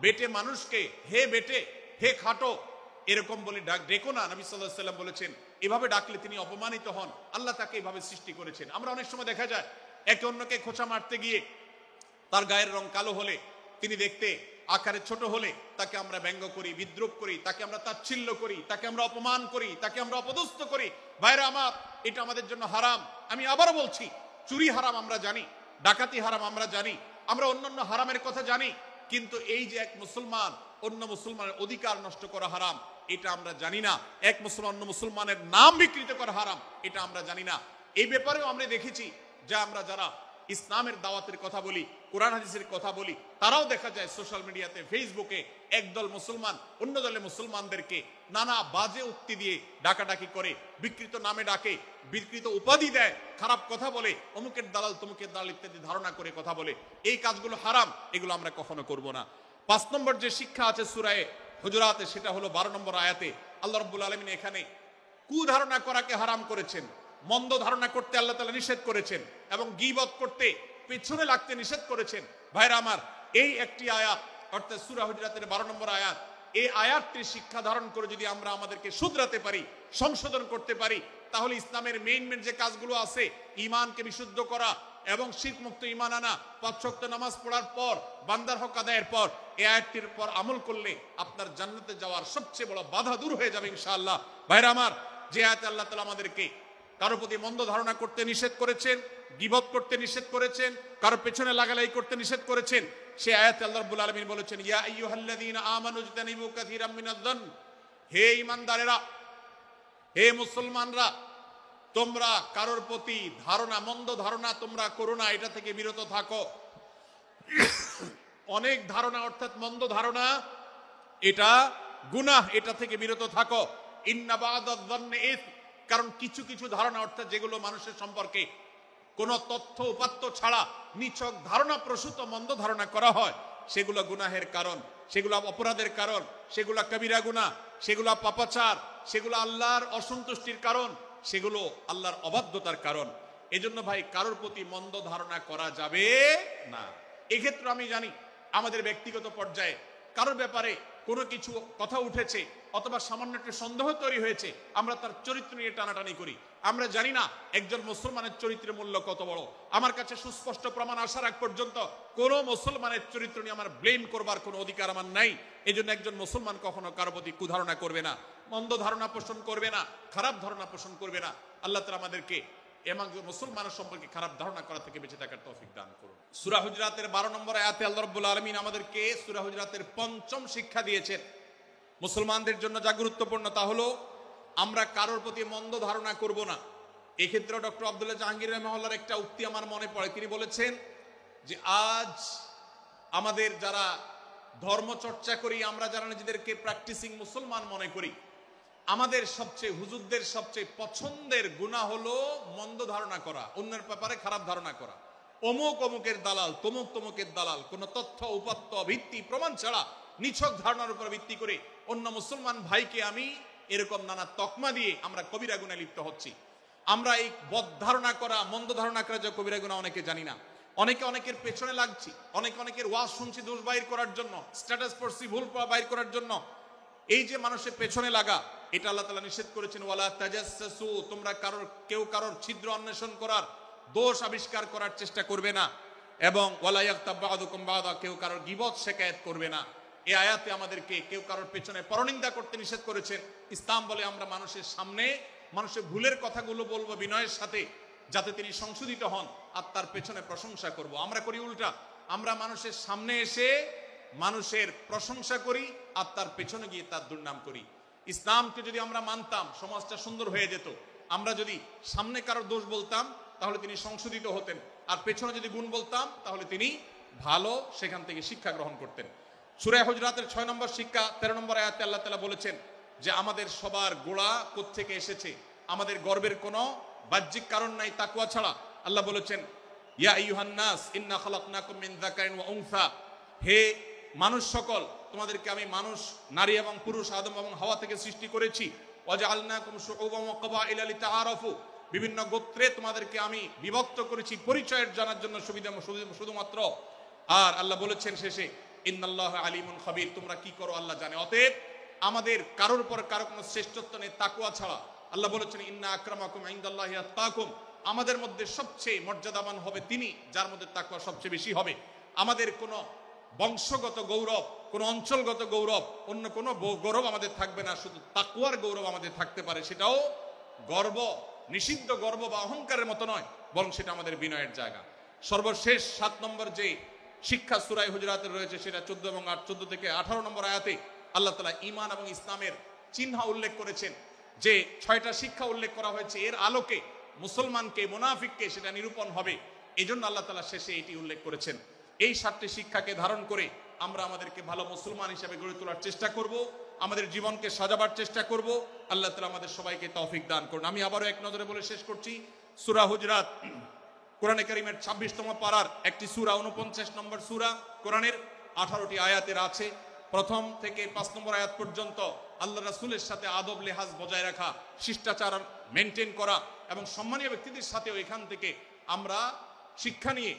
S2: বেটে মানুষকে হে বেটে, হে খাটো এরকম বলে ডেকো না। নবী সাল্লাল্লাহু আলাইহি ওয়াসাল্লাম বলেছেন, এভাবে ডাকলে তিনি অপমানিত হন। আল্লাহ তাকে এভাবে সৃষ্টি করেছেন। আমরা অনেক সময় দেখা যায় একে অন্যকে খোঁচা মারতে গিয়ে তার গায়ের রং কালো হলে, তিনি দেখতে আকারে ছোট হলে তাকে আমরা ব্যঙ্গ করি, বিদ্রুপ করি, তাকে আমরা তাচ্ছিল্য করি, তাকে আমরা অপমান করি, তাকে আমরা অপদস্থ করি। ভাইরা আমার, এটা আমাদের জন্য হারাম। আমি আবারও বলছি, চুরি হারাম আমরা জানি, ডাকাতি হারাম আমরা জানি, আমরা অন্যান্য হারামের কথা জানি, কিন্তু এই যে এক মুসলমান অন্য মুসলমানের অধিকার নষ্ট করা হারাম, এটা আমরা জানি না। এক মুসলমান অন্য মুসলমানের নাম বিকৃত করা হারাম, এটা আমরা জানি না। এই ব্যাপারেও আমরা দেখেছি যে আমরা যারা ইসলামের দাওয়াতের কথা বলি, কোরআন হাদিসের কথা বলি, তারাও দেখা যায় সোশ্যাল মিডিয়াতে, ফেসবুকে একদল মুসলমান অন্য দলের মুসলমানদেরকে নানা বাজে উক্তি দিয়ে ডাকাডাকি করে, বিকৃত নামে ডাকে, বিকৃত উপাধি দেয়, খারাপ কথা বলে, অমুকের দালাল তমুকের দালাল ইত্যাদি ধারণা করে কথা বলে। এই কাজগুলো হারাম, এগুলো আমরা কখনো করব না। 5 নম্বর যে শিক্ষা আছে সূরা হুজুরাতে, সেটা হলো 12 নম্বর আয়াতে আল্লাহ রাব্বুল আলামিন এখানে কুধারণা করাকে হারাম করেছেন, মন্দ ধারণা করতে আল্লাহ তাআলা নিষেধ করেছেন, এবং গীবত করতে, পেছনে লাগতে নিষেধ করেছেন। ভাইরা আমার, এই একটি আয়াত অর্থাৎ সূরা হুজুরাতের 12 নম্বর আয়াত, এই আয়াতটির শিক্ষা ধারণ করে যদি আমরা আমাদেরকে শুধরাতে পারি, সংশোধন করতে পারি, তাহলে ইসলামের মেইন যে কাজগুলো আছে, ঈমানকে বিশুদ্ধ করা এবং শিরক মুক্ত ঈমান আনা, 5 ওয়াক্ত নামাজ পড়ার পর, বান্দার হক আদায়ের পর, এই আয়াতটির পর আমল করলে আপনার জান্নাতে যাওয়ার সবচেয়ে বড় বাধা দূর হয়ে যাবে ইনশাআল্লাহ। ভাইরা আমার, যে আয়াতে আল্লাহ তাআলা আমাদেরকে কারো প্রতি মন্দ ধারণা করতে নিষেধ করেছেন, গীবত করতে নিষেধ করেছেন, কারো পেছনে লাগালাই করতে নিষেধ করেছেন, সেই আয়াতে আল্লাহ রাব্বুল আলামিন বলেছেন, ইয়া আইয়ুহাল্লাযীনা আমানু ইজতানিবু কাসীরাম মিনায-যন্ন, হে ঈমানদারেরা, হে মুসলমানরা, তোমরা কারোর প্রতি ধারণা, মন্দ ধারণা তোমরা করো না, এটা থেকে বিরত থাকো। অনেক ধারণা অর্থাৎ মন্দ ধারণা, এটা গুনাহ, এটা থেকে বিরত থাকো। ইন্না বা'দায-যন্নি ইসম, কারণ কিছু কিছু ধারণা অর্থাৎ যেগুলো মানুষের সম্পর্কে কোনো তথ্য উপাত্ত ছাড়া নিছক ধারণা প্রসূত মন্দ ধারণা করা হয়, সেগুলো গুনাহের কারণ, সেগুলো অপরাধের কারণ, সেগুলো কবিরা গুনাহ, সেগুলো পাপাচার, সেগুলো আল্লাহর অসন্তুষ্টির কারণ, সেগুলো আল্লাহর অবাধ্যতার কারণ। এজন্য ভাই, কারোর প্রতি মন্দ ধারণা করা যাবে না। এক্ষেত্রে আমি জানি আমাদের ব্যক্তিগত পর্যায়ে কারোর ব্যাপারে কোনো কিছু কথা উঠেছে অথবা সামান্য একটা সন্দেহ তৈরি হয়েছে, আমরা তার চরিত্র নিয়ে টানাটানি করি। আমরা জানি না একজন মুসলমানের চরিত্রের মূল্য কত বড়। আমার কাছে সুস্পষ্ট প্রমাণ আসার আগ পর্যন্ত কোনো মুসলমানের চরিত্র নিয়ে আমার ব্লেম করবার কোনো অধিকার আমার নাই। এই জন্য একজন মুসলমান কখনো কারো প্রতি কুধারণা করবে না, মন্দ ধারণা পোষণ করবে না, খারাপ ধারণা পোষণ করবে না। আল্লাহ তাআলা আমাদেরকে এবং মুসলমানের সম্পর্কে খারাপ ধারণা করা থেকে বেঁচে থাকার তৌফিক দান করুন। সূরা হুজুরাতের 12 নম্বর আয়াতে আল্লাহ রাব্বুল আলামিন আমাদেরকে সূরা হুজুরাতের 5ম শিক্ষা দিয়েছেন। মুসলমানদের জন্য যা গুরুত্বপূর্ণ তা হলো আমরা কারোর প্রতি মন্দ ধারণা করব না। এক্ষেত্রে ডক্টর আব্দুল্লাহ জাহাঙ্গীর রাহিমাহুল্লাহর একটা উক্তি আমার মনে পড়ে। তিনি বলেছেন যে আজ আমাদের যারা ধর্ম চর্চা করি, আমরা যারা নিজেদেরকে প্র্যাকটিসিং মুসলমান মনে করি, আমাদের সবচেয়ে, হুজুরদের সবচেয়ে পছন্দের গুনাহ হলো মন্দ ধারণা করা, অন্যের ব্যাপারে খারাপ ধারণা করা। অমুক অমুকের দালাল, তমুক তমুকের দালাল, কোনো তথ্য উপাত্ত ভিত্তি প্রমাণ ছাড়া নিছক ধারণার উপর ভিত্তি করে অন্য মুসলমান ভাইকে আমি এরকম নানা তকমা দিয়ে আমরা কবিরা গুনাহে লিপ্ত হচ্ছি। আমরা এই বদ ধারণা করা, মন্দ ধারণা করা যে কবিরা গুনাহ অনেকে জানি না। অনেকে অনেকের পেছনে লাগছি, অনেকে অনেকের ওয়াজ শুনছি দোষ বাইর করার জন্য, স্ট্যাটাস পড়ছি ভুল বাইর করার জন্য। এই যে মানুষের পেছনে লাগা, এটা আল্লাহ তাআলা নিষেধ করেছেন, ওয়ালা তাজাসসু, তোমরা কেউ কারোর ছিদ্র অন্বেষণ করার, দোষ আবিষ্কার করার চেষ্টা করবে না। এবং ওয়ালা ইয়াগতাব বা'দুকুম বা'দা, কেউ কারোর গীবত শিকায়েত করবে না। এই আয়াতে আমাদেরকে কেউ কারোর পেছনে পরনিন্দা করতে নিষেধ করেছেন। ইসলাম বলে আমরা মানুষের সামনে মানুষের ভুলের কথাগুলো বলবো বিনয়ের সাথে, যাতে তিনি সংশোধিত হন, আর তার পেছনে প্রশংসা করব। আমরা করি উল্টা, আমরা মানুষের সামনে এসে মানুষের প্রশংসা করি আর তার পেছনে গিয়ে তার দুর্নাম করি। ইসলামকে যদি আমরা মানতাম সমাজটা সুন্দর হয়ে যেত। আমরা যদি সামনে কারো দোষ বলতাম তাহলে তিনি সংশোধিত হতেন, আর পেছনে যদি গুণ বলতাম তাহলে তিনি ভালো সেখান থেকে শিক্ষা গ্রহণ করতেন। সূরা হুজরাতের 6 নম্বর শিক্ষা 13 নম্বর আয়াতে আল্লাহ তাআলা বলেছেন যে আমাদের সবার গোড়া কোত্থেকে এসেছে, আমাদের গর্বের কোনো বাহ্যিক কারণ নাই তাকওয়া ছাড়া। আল্লাহ বলেছেন ইয়া আইয়ুহান নাস ইন্না খালাকনাকুম মিন যাকারিন ওয়া উনসা, হে মানুষ সকল, তোমাদেরকে আমি মানুষ, নারী এবং পুরুষ, আদম এবং হাওয়া থেকে সৃষ্টি করেছি। ওয়াজআলনাকুম শুউবান ওয়া ক্বাবাইলা লিতাআরাফু, বিভিন্ন গোত্রে তোমাদেরকে আমি বিভক্ত করেছি পরিচয়ের জানার জন্য, সুবিধা শুধুমাত্র। আর আল্লাহ বলেছেন শেষে ইন্নাল্লাহা আলিমুন খাবীর, তোমরা কি করো আল্লাহ জানে। অতএব আমাদের কারোর পর কারো কোনো শ্রেষ্ঠত্ব নেই তাকওয়া ছাড়া। আল্লাহ বলেছেন ইন্না আকরামাকুম ইনদাল্লাহি আত্তাকুম, আমাদের মধ্যে সবচেয়ে মর্যাদাবান হবে তিনি যার মধ্যে তাকওয়া সবচেয়ে বেশি হবে। আমাদের কোনো বংশগত গৌরব, কোনো অঞ্চলগত গৌরব, অন্য কোনো গৌরব আমাদের থাকবে না, শুধু তাকওয়ার গৌরব আমাদের থাকতে পারে। সেটাও গর্ব, নিষিদ্ধ গর্ব বা অহংকারের মতো নয়, বরং সেটা আমাদের বিনয়ের জায়গা। সর্বশেষ 7 নম্বর যে শিক্ষা সূরা হুজরাতের রয়েছে সেটা 14 এবং 14 থেকে 18 নম্বর আয়াতে আল্লাহ তাআলা ঈমান এবং ইসলামের চিহ্ন উল্লেখ করেছেন। যে 6টা শিক্ষা উল্লেখ করা হয়েছে, এর আলোকে মুসলমানকে মুনাফিককে সেটা নিরূপণ হবে। এই জন্য আল্লাহ তাআলা শেষে এটি উল্লেখ করেছেন। এই 7টি শিক্ষাকে ধারণ করে আমরা আমাদেরকে ভালো মুসলমান হিসেবে গড়ে তোলার চেষ্টা করব, আমাদের জীবনকে সাজাবার চেষ্টা করব। আল্লাহ তাআলা আমাদের সবাইকে তৌফিক দান করুন। আমি আবারও এক নজরে বলে শেষ করছি, সূরা হুজরাত কোরআনে কারীমের 26তম পারার একটি সূরা, 49 নম্বর সূরা, কোরআনের 18টি আয়াতের আছে। প্রথম থেকে 5 নম্বর আয়াত পর্যন্ত আল্লাহ রাসূলের সাথে আদব লেহাজ বজায় রাখা, শিষ্টাচার মেনটেন করা এবং সম্মানীয় ব্যক্তিদের সাথেও এখান থেকে আমরা শিক্ষা নিয়ে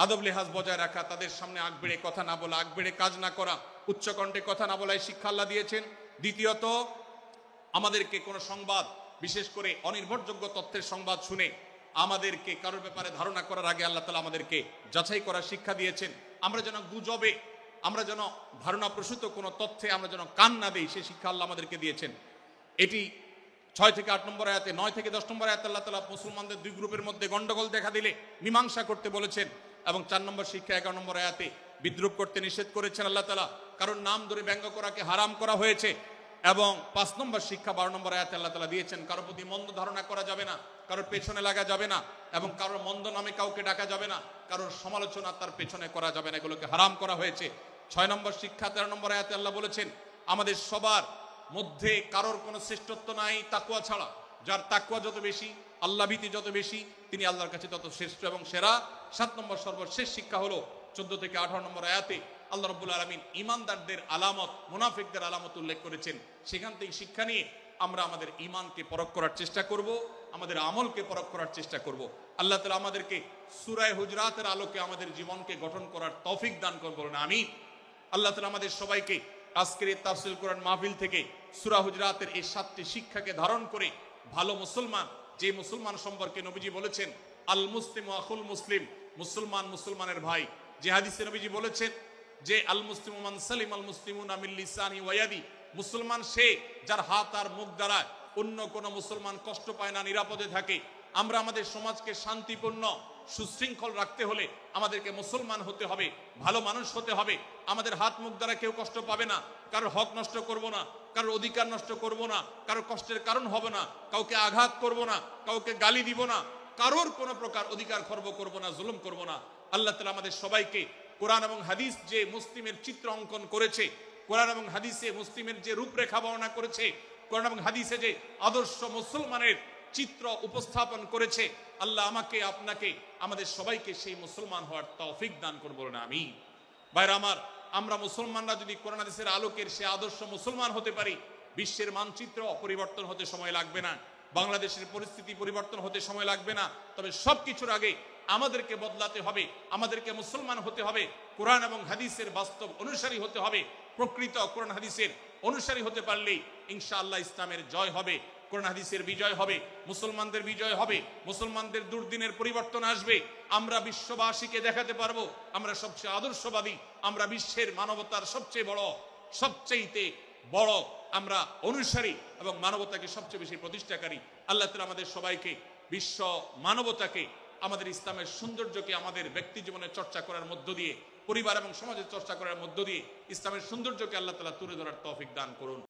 S2: আদব লেহাজ বজায় রাখা, তাদের সামনে আগ বেড়ে কথা না বলা, আগ বেড়ে কাজ না করা, উচ্চকণ্ঠে কথা না বলাই শিক্ষা আল্লাহ দিয়েছেন। দ্বিতীয়ত, আমাদেরকে কোনো সংবাদ, বিশেষ করে অনির্ভরযোগ্য তথ্যের সংবাদ শুনে আমাদেরকে কারোর ব্যাপারে ধারণা করার আগে আল্লাহ তাআলা আমাদেরকে যাচাই করার শিক্ষা দিয়েছেন। আমরা যেন গুজবে, আমরা যেন ধারণা প্রসূত কোনো তথ্যে আমরা যেন কান না দেই, সেই শিক্ষা আল্লাহ আমাদেরকে দিয়েছেন। এটি 6 থেকে 8 নম্বর আয়াতে, 9 থেকে 10 নম্বর আয়াতে আল্লাহ তাআলা মুসলমানদের দুই গ্রুপের মধ্যে গন্ডগোল দেখা দিলে মীমাংসা করতে বলেছেন। এবং 4 নম্বর শিক্ষা 11 নম্বর আয়াতে বিদ্রুপ করতে নিষেধ করেছেন আল্লাহ তাআলা, কারণ নাম ধরে ব্যঙ্গ করাকে হারাম করা হয়েছে। এবং 5 নম্বর শিক্ষা 12 নম্বর আয়াতে আল্লাহ তাআলা দিয়েছেন, কারোর প্রতি মন্দ ধারণা করা যাবে না, কারোর পেছনে লাগা যাবে না, এবং কারোর মন্দ নামে কাউকে ডাকা যাবে না, কারোর সমালোচনা তার পেছনে করা যাবে না, এগুলোকে হারাম করা হয়েছে। 6 নম্বর শিক্ষা 13 নম্বর আয়াতে আল্লাহ বলেছেন, আমাদের সবার মধ্যে কারোর কোনো শ্রেষ্ঠত্ব নাই তাকওয়া ছাড়া। যার তাকওয়া যত বেশি, আল্লাহ ভীতি যত বেশি, তিনি আল্লাহর কাছে তত শ্রেষ্ঠ এবং সেরা। 7 নম্বর সর্বশেষ শিক্ষা হলো 14 থেকে 18 নম্বর আয়াতে আল্লাহ রাব্বুল আলামিন ঈমানদারদের আলামত, মুনাফিকদের আলামত উল্লেখ করেছেন। সেখান থেকে শিক্ষা নিয়ে আমরা আমাদের ঈমানকে পরখ করার চেষ্টা করব, আমাদের আমলকে পরখ করার চেষ্টা করব। আল্লাহ তাআলা আমাদেরকে সূরা হুজরাতের আলোকে আমাদের জীবনকে গঠন করার তৌফিক দান করুন, বলুন আমিন। আল্লাহ তাআলা আমাদের সবাইকে আজকের এই তাফসীর কোরআন মাহফিল থেকে সূরা হুজরাতের এই 7টি শিক্ষাকে ধারণ করে ভালো মুসলমান, যে মুসলমান সম্পর্কে নবীজি বলেছেন আল মুসলিমু আখুল মুসলিম, মুসলমান মুসলমানের ভাই। যে হাদিসে নবীজি বলেছেন যে আল মুসলিমু মান সালিম আল মুসলিমুনা মিন লিসানি ওয়া ইয়াদি, মুসলমান সে যার হাত আর মুখ দ্বারা অন্য কোন মুসলমান কষ্ট পায় না, নিরাপদে থাকে। আমরা আমাদের সমাজকে শান্তিপূর্ণ সুশৃঙ্খল রাখতে হলে আমাদেরকে মুসলমান হতে হবে, ভালো মানুষ হতে হবে। আমাদের হাত মুখ দ্বারা কেউ কষ্ট পাবে না, কারোর হক নষ্ট করব না, কারোর অধিকার নষ্ট করব না, কারোর কষ্টের কারণ হবে না, কাউকে আঘাত করব না, কাউকে গালি দিব না, কারোর কোনো প্রকার অধিকার খর্ব করব না, জুলুম করব না। আল্লাহ তাআলা আমাদের সবাইকে কোরআন এবং হাদিস যে মুসলিমের চিত্র অঙ্কন করেছে, কোরআন এবং হাদিসে মুসলিমের যে রূপরেখা বর্ণনা করেছে, কোরআন এবং হাদিসে যে আদর্শ মুসলমানের চিত্র উপস্থাপন করেছে, আল্লাহ আমাকে, আপনাকে, আমাদের সবাইকে সেই মুসলমান হওয়ার তৌফিক দান করুন, বলুন আমিন। ভাইরা আমার, আমরা মুসলমানরা যদি কোরআন হাদিসের আলোকের সে আদর্শ মুসলমান হতে পারি, বিশ্বের মানচিত্র পরিবর্তন হতে সময় লাগবে না, বাংলাদেশের পরিস্থিতি পরিবর্তন হতে সময় লাগবে না। তবে সবকিছুর আগে আমাদেরকে বদলাতে হবে, আমাদেরকে মুসলমান হতে হবে, কোরআন এবং হাদিসের বাস্তব অনুসারী হতে হবে। প্রকৃত কোরআন হাদিসের অনুসারী হতে পারলেই ইনশাআল্লাহ ইসলামের জয় হবে। কোরআন হাদিসের বিজয় হবে, মুসলমানদের বিজয় হবে, মুসলমানদের দুর্দিনের পরিবর্তন আসবে। আমরা বিশ্ববাসীকে দেখাতে পারবো আমরা সবচেয়ে আদর্শবাদী, আমরা বিশ্বের মানবতার সবচেয়ে বড় আমরা অনুসারী এবং মানবতাকে সবচেয়ে বেশি প্রতিষ্ঠাকারী। আল্লাহ তাআলা আমাদের সবাইকে বিশ্ব মানবতাকে, আমাদের ইসলামের সৌন্দর্যকে আমাদের ব্যক্তি জীবনে চর্চা করার মধ্য দিয়ে, পরিবার এবং সমাজের চর্চা করার মধ্য দিয়ে ইসলামের সৌন্দর্যকে আল্লাহ তাআলা তুলে ধরার তৌফিক দান করুন।